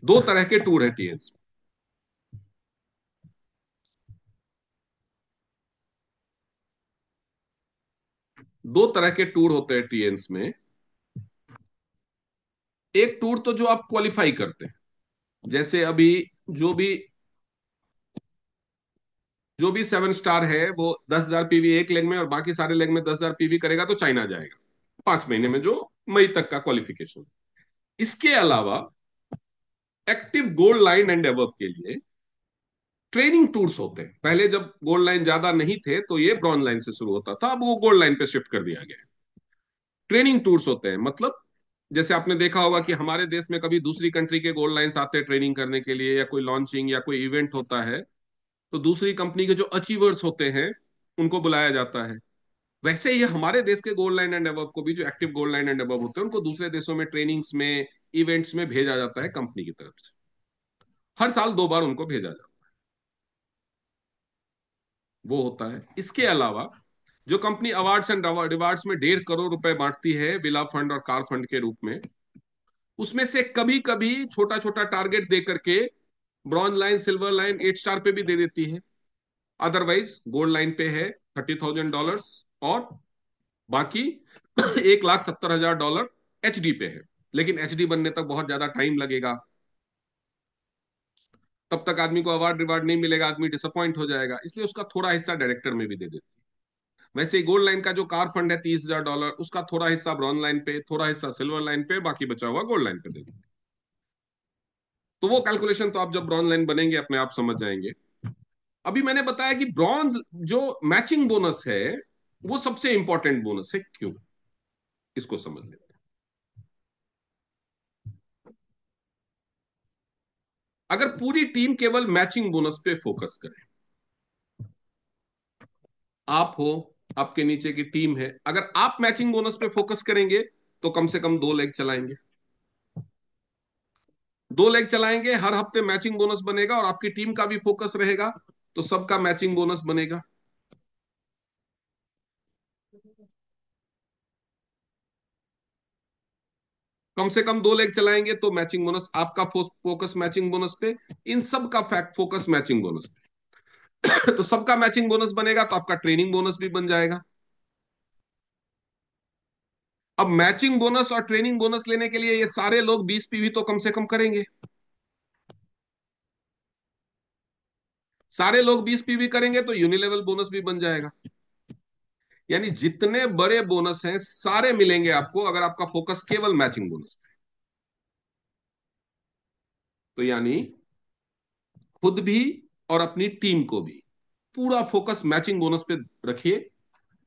दो तरह के टूर है टीएन्स। दो तरह के टूर होते हैं टीएन्स में। एक टूर तो जो आप क्वालिफाई करते हैं, जैसे अभी जो भी जो भी 7 स्टार है वो 10,000 पीवी एक लेग में और बाकी सारे लेग में 10,000 पीवी करेगा तो चाइना जाएगा 5 महीने में, जो मई तक का क्वालिफिकेशन। इसके अलावा active gold line and above के लिए ट्रेनिंग टूर्स होते हैं। पहले जब गोल्ड लाइन ज्यादा नहीं थे तो ये ब्रॉन्ज लाइन से शुरू होता था, अब वो गोल्ड लाइन पे शिफ्ट कर दिया गया है। ट्रेनिंग टूर्स होते हैं, मतलब जैसे आपने देखा होगा कि हमारे देश में कभी दूसरी कंट्री के गोल्ड लाइंस आते हैं ट्रेनिंग करने के लिए, या कोई लॉन्चिंग या कोई इवेंट होता है तो दूसरी कंपनी के जो अचीवर्स होते हैं उनको बुलाया जाता है। वैसे ही हमारे देश के गोल्ड लाइन एंड अबव को भी, जो active gold line and above होते हैं, उनको दूसरे देशों में ट्रेनिंग्स में, इवेंट्स में भेजा जाता है कंपनी की तरफ से। हर साल 2 बार उनको भेजा जाता है, वो होता है। इसके अलावा जो कंपनी अवार्ड्स एंड रिवार्ड्स में 1.5 करोड़ रुपए बांटती है बिला फंड और कार फंड के रूप में, उसमें से कभी कभी छोटा छोटा टारगेट दे करके bronze line, silver line, 8 star पे भी दे देती है। अदरवाइज गोल्ड लाइन पे है $30,000 और बाकी $1,70,000 एचडी पे है। लेकिन एचडी बनने तक बहुत ज्यादा टाइम लगेगा, तब तक आदमी को अवार्ड रिवार्ड नहीं मिलेगा, आदमी डिसअपॉइंट हो जाएगा, इसलिए उसका थोड़ा हिस्सा डायरेक्टर में भी दे देते हैं। वैसे ही गोल्ड लाइन का जो कार फंड है $30,000, उसका थोड़ा हिस्सा ब्रॉन्ज लाइन पे, थोड़ा हिस्सा सिल्वर लाइन पे, बाकी बचा हुआ गोल्ड लाइन पे दे देते हैं। तो वो कैलकुलेशन तो आप जब ब्रॉन्ज लाइन बनेंगे अपने आप समझ जाएंगे। अभी मैंने बताया कि ब्रॉन्ज जो मैचिंग बोनस है वो सबसे इंपॉर्टेंट बोनस है, क्यों, इसको समझ लेते हैं। अगर पूरी टीम केवल मैचिंग बोनस पे फोकस करे, आप हो, आपके नीचे की टीम है, अगर आप मैचिंग बोनस पे फोकस करेंगे तो कम से कम 2 लेग चलाएंगे। 2 लेग चलाएंगे, हर हफ्ते मैचिंग बोनस बनेगा और आपकी टीम का भी फोकस रहेगा तो सबका मैचिंग बोनस बनेगा। कम से कम 2 लेग चलाएंगे तो मैचिंग बोनस, आपका फोकस मैचिंग बोनस पे, इन सब का फैक्ट फोकस मैचिंग बोनस पे। तो सबका मैचिंग बोनस बनेगा तो आपका ट्रेनिंग बोनस भी बन जाएगा। अब मैचिंग बोनस और ट्रेनिंग बोनस लेने के लिए ये सारे लोग 20 पीवी तो कम से कम करेंगे। सारे लोग 20 पीवी करेंगे तो यूनिलेवल बोनस भी बन जाएगा। यानी जितने बड़े बोनस हैं सारे मिलेंगे आपको अगर आपका फोकस केवल मैचिंग बोनस पे। तो यानी खुद भी और अपनी टीम को भी पूरा फोकस मैचिंग बोनस पे रखिए।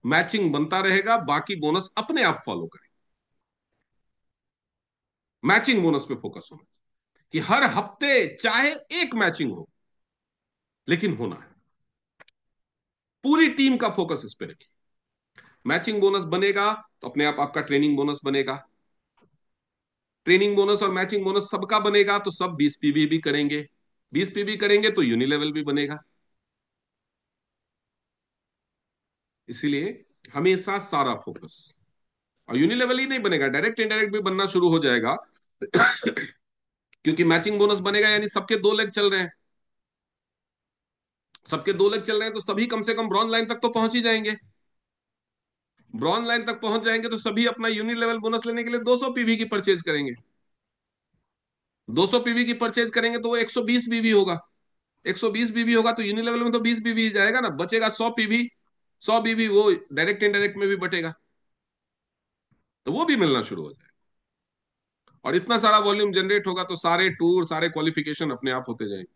मैचिंग बनता रहेगा, बाकी बोनस अपने आप फॉलो करें। मैचिंग बोनस पे फोकस होना कि हर हफ्ते चाहे एक मैचिंग हो, लेकिन होना है। पूरी टीम का फोकस इस पे रखिए। मैचिंग बोनस बनेगा तो अपने आप आपका ट्रेनिंग बोनस बनेगा। ट्रेनिंग बोनस और मैचिंग बोनस सबका बनेगा तो सब 20 पीवी भी करेंगे। 20 पीवी करेंगे तो यूनिलेवल भी बनेगा। इसीलिए हमेशा सारा फोकस, और यूनिलेवल ही नहीं बनेगा, डायरेक्ट इनडायरेक्ट भी बनना शुरू हो जाएगा। क्योंकि मैचिंग बोनस बनेगा यानी सबके 2 लेग चल रहे हैं। सबके 2 लेग चल रहे हैं तो सभी कम से कम ब्रॉन्ज लाइन तक तो पहुंच ही जाएंगे। ब्रॉन्ज लाइन तक पहुंच जाएंगे तो सभी अपना यूनिलेवल बोनस लेने के लिए 200 पीवी की परचेज करेंगे। 200 पीवी की परचेज करेंगे तो वो 120 बीवी होगा। 120 बीवी होगा तो यूनिलेवल में तो 20 बीवी जाएगा ना, बचेगा 100 पीवी। 100 बीवी वो डायरेक्ट इनडायरेक्ट में भी बटेगा, तो वो भी मिलना शुरू हो जाएगा। और इतना सारा वॉल्यूम जनरेट होगा तो सारे टूर, सारे क्वालिफिकेशन अपने आप होते जाएंगे।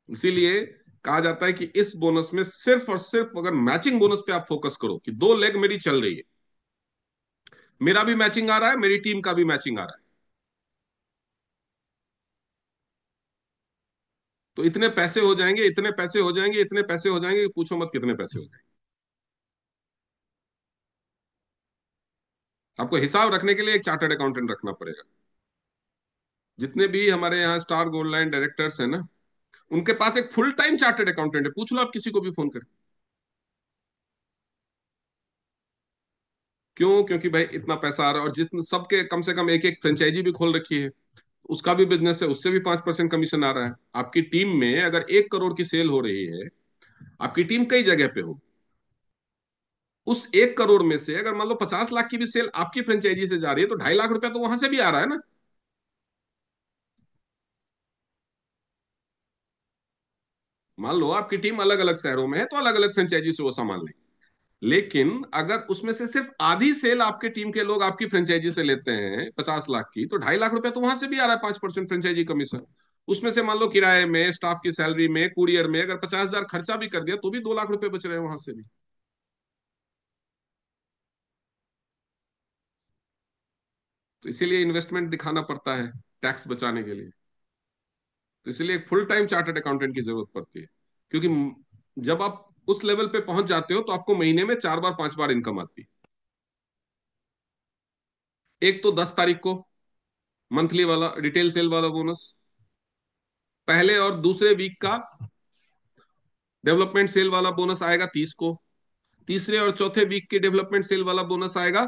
इसीलिए कहा जाता है कि इस बोनस में सिर्फ और सिर्फ अगर मैचिंग बोनस पे आप फोकस करो कि दो लेग मेरी चल रही है, मेरा भी मैचिंग आ रहा है, मेरी टीम का भी मैचिंग आ रहा है, तो इतने पैसे हो जाएंगे, इतने पैसे हो जाएंगे, इतने पैसे हो जाएंगे, पूछो मत कितने पैसे हो जाएंगे। आपको हिसाब रखने के लिए एक चार्टर्ड अकाउंटेंट रखना पड़ेगा। जितने भी हमारे यहाँ स्टार गोल्ड लाइन डायरेक्टर्स हैं ना, उनके पास एक फुल टाइम चार्टर्ड अकाउंटेंट है, पूछ लो आप किसी को भी फोन करके। क्यों? क्योंकि भाई इतना पैसा आ रहा है, और जितने सबके कम से कम एक एक फ्रेंचाइजी भी खोल रखी है, उसका भी बिजनेस है, उससे भी 5% कमीशन आ रहा है। आपकी टीम में अगर 1 करोड़ की सेल हो रही है, आपकी टीम कई जगह पे हो, उस 1 करोड़ में से अगर मान लो 50 लाख की भी सेल आपकी फ्रेंचाइजी से जा रही है, तो 2.5 लाख रुपया तो वहां से भी आ रहा है ना। मान लो आपकी टीम अलग अलग शहरों में है, तो अलग अलग फ्रेंचाइजी से वो सामान लेंगे। लेकिन अगर उसमें से सिर्फ आधी सेल आपके टीम के लोग आपकी फ्रेंचाइजी से लेते हैं 50 लाख की, तो 2.5 लाख रुपया तो वहां से भी आ रहा है, 5% फ्रेंचाइजी कमीशन। उसमें से मान लो किराए में, स्टाफ की सैलरी में, कुरियर में अगर 50,000 खर्चा भी कर दिया, तो भी 2 लाख रुपए बच रहे हैं वहां से भी। तो इसीलिए इन्वेस्टमेंट दिखाना पड़ता है टैक्स बचाने के लिए। तो इसीलिए एक फुल टाइम चार्टर्ड अकाउंटेंट की जरूरत पड़ती है, क्योंकि जब आप उस लेवल पे पहुंच जाते हो, तो आपको महीने में 4 बार 5 बार इनकम आती है। एक तो 10 तारीख को मंथली वाला रिटेल सेल वाला बोनस, पहले और दूसरे वीक का डेवलपमेंट सेल वाला बोनस आएगा 30 को, तीसरे और चौथे वीक के डेवलपमेंट सेल वाला बोनस आएगा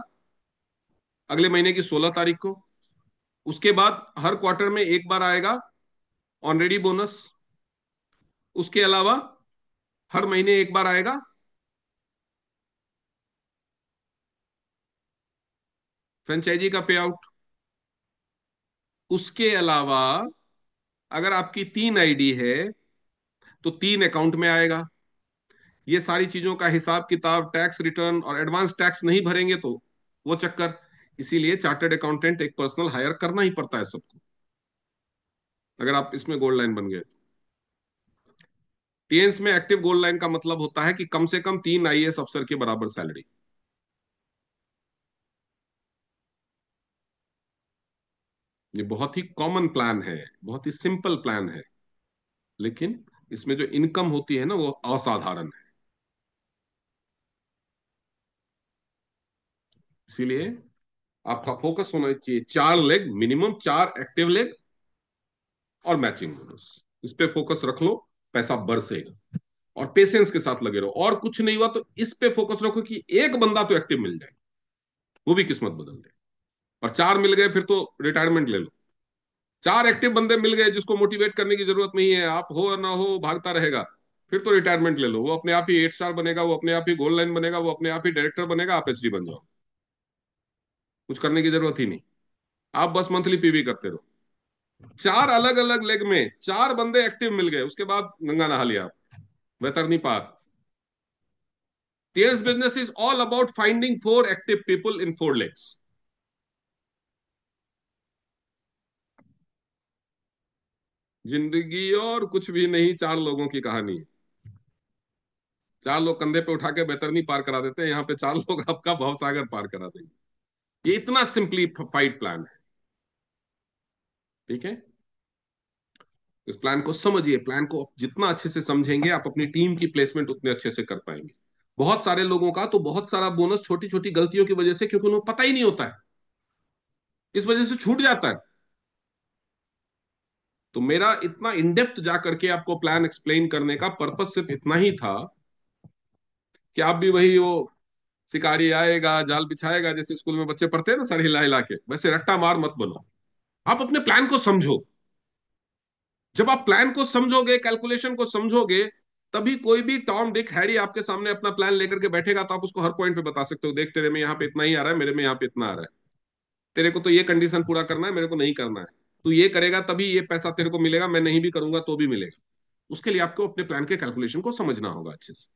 अगले महीने की 16 तारीख को। उसके बाद हर क्वार्टर में एक बार आएगा ऑनरेडी बोनस। उसके अलावा हर महीने एक बार आएगा फ्रेंचाइजी का पे आउट। उसके अलावा अगर आपकी 3 आईडी है, तो 3 अकाउंट में आएगा। ये सारी चीजों का हिसाब किताब, टैक्स रिटर्न और एडवांस टैक्स नहीं भरेंगे तो वो चक्कर। इसीलिए चार्टर्ड अकाउंटेंट एक पर्सनल हायर करना ही पड़ता है सबको, अगर आप इसमें गोल्ड लाइन बन गए तो। टीएन्स में एक्टिव गोल्ड लाइन का मतलब होता है कि कम से कम 3 आईएएस अफसर के बराबर सैलरी। ये बहुत ही कॉमन प्लान है, बहुत ही सिंपल प्लान है, लेकिन इसमें जो इनकम होती है ना, वो असाधारण है। इसीलिए आपका फोकस होना चाहिए 4 लेग मिनिमम, 4 एक्टिव लेग और मैचिंग बोनस। इस पे फोकस रख लो, पैसा बरसेगा। और पेशेंस के साथ लगे रहो, और कुछ नहीं हुआ तो इस पे फोकस रखो कि एक बंदा तो एक्टिव मिल जाए, वो भी किस्मत बदल दे। और 4 मिल गए फिर तो रिटायरमेंट ले लो। 4 एक्टिव बंदे मिल गए जिसको मोटिवेट करने की जरूरत नहीं है, आप हो ना हो भागता रहेगा, फिर तो रिटायरमेंट ले लो। वो अपने आप ही 8 स्टार बनेगा, वो अपने आप ही गोल्ड लाइन बनेगा, वो अपने आप ही डायरेक्टर बनेगा, आप एचडी बन जाओ। कुछ करने की जरूरत ही नहीं, आप बस मंथली पीवी करते रहो। 4 अलग अलग लेग में 4 बंदे एक्टिव मिल गए, उसके बाद गंगा नहा लिया आप, वैतरनी पार। TS business is all about finding 4 active people in 4 legs। जिंदगी और कुछ भी नहीं, 4 लोगों की कहानी है। 4 लोग कंधे पे उठा के बैतरनी पार करा देते हैं, यहाँ पे 4 लोग आपका भवसागर पार करा देंगे। ये इतना सिंप्लीफाइड प्लान है। ठीक है, इस प्लान को समझिए। प्लान को आप जितना अच्छे से समझेंगे, आप अपनी टीम की प्लेसमेंट उतने अच्छे से कर पाएंगे। बहुत सारे लोगों का तो बहुत सारा बोनस छोटी छोटी गलतियों की वजह से, क्योंकि उन्हें पता ही नहीं होता है, इस वजह से छूट जाता है। तो मेरा इतना इनडेप्थ जा करके आपको प्लान एक्सप्लेन करने का पर्पस सिर्फ इतना ही था कि आप भी वही वो शिकारी आएगा जाल बिछाएगा, जैसे स्कूल में बच्चे पढ़ते हैं ना, सर हिला हिला के, वैसे रट्टा मार मत बनो। आप अपने प्लान को समझो। जब आप प्लान को समझोगे, कैलकुलेशन को समझोगे, तभी कोई भी टॉम डिक हैरी आपके सामने अपना प्लान लेकर के बैठेगा, तो आप उसको हर पॉइंट पे बता सकते हो, देख तेरे में यहाँ पे इतना ही आ रहा है, मेरे में यहाँ पे इतना आ रहा है, तेरे को तो ये कंडीशन पूरा करना है, मेरे को नहीं करना है। तू ये करेगा तभी ये पैसा तेरे को मिलेगा, मैं नहीं भी करूंगा तो भी मिलेगा। उसके लिए आपको अपने प्लान के कैलकुलेशन को समझना होगा अच्छे से।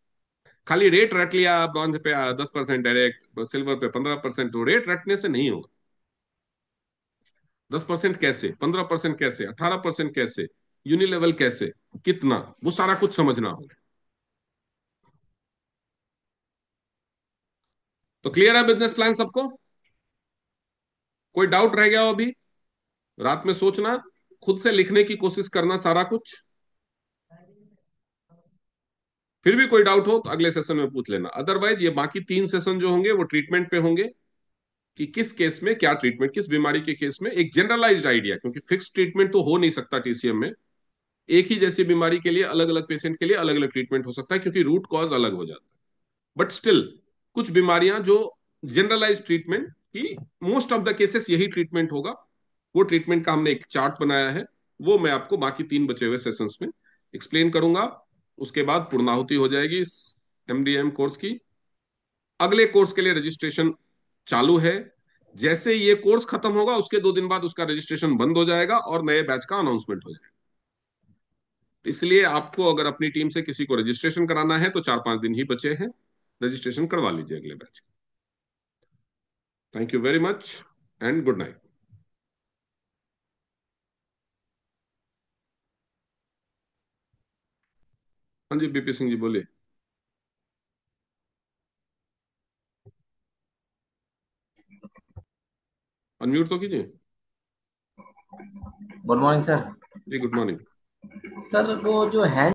खाली रेट रट लिया, ब्रॉन्ज पे 10% डायरेक्ट, सिल्वर पे 15%, तो रेट रटने से नहीं होगा। 10% कैसे, 15% कैसे, 18% कैसे, यूनिलेवल कैसे, कितना, वो सारा कुछ समझना होगा। तो क्लियर है बिजनेस प्लान सबको? कोई डाउट रह गया हो अभी? रात में सोचना, खुद से लिखने की कोशिश करना सारा कुछ। फिर भी कोई डाउट हो तो अगले सेशन में पूछ लेना, अदरवाइज ये बाकी 3 सेशन जो होंगे वो ट्रीटमेंट पे होंगे, कि किस केस में क्या ट्रीटमेंट, किस बीमारी के केस में, एक जनरलाइज्ड आइडिया, क्योंकि फिक्स ट्रीटमेंट तो हो नहीं सकता टीसीएम में। एक ही जैसी बीमारी के लिए अलग अलग पेशेंट के लिए अलग अलग ट्रीटमेंट हो सकता है, क्योंकि रूट कॉज अलग हो जाता है। बट स्टिल कुछ बीमारियां जो जनरलाइज ट्रीटमेंट की, मोस्ट ऑफ द केसेस यही ट्रीटमेंट होगा। वो ट्रीटमेंट का हमने एक चार्ट बनाया है, वो मैं आपको बाकी 3 बचे हुए सेशंस में एक्सप्लेन करूंगा। उसके बाद पूर्णाहुति हो जाएगी इस एमडीएम कोर्स की। अगले कोर्स के लिए रजिस्ट्रेशन चालू है। जैसे ये कोर्स खत्म होगा उसके 2 दिन बाद उसका रजिस्ट्रेशन बंद हो जाएगा और नए बैच का अनाउंसमेंट हो जाएगा। इसलिए आपको अगर अपनी टीम से किसी को रजिस्ट्रेशन कराना है तो 4-5 दिन ही बचे हैं, रजिस्ट्रेशन करवा लीजिए अगले batch. Thank you very much and good night. हाँ जी, बीपी सिंह जी बोलिए। अनम्यूट तो कीजिए। Good morning sir. जी गुड मॉर्निंग। सर वो जो है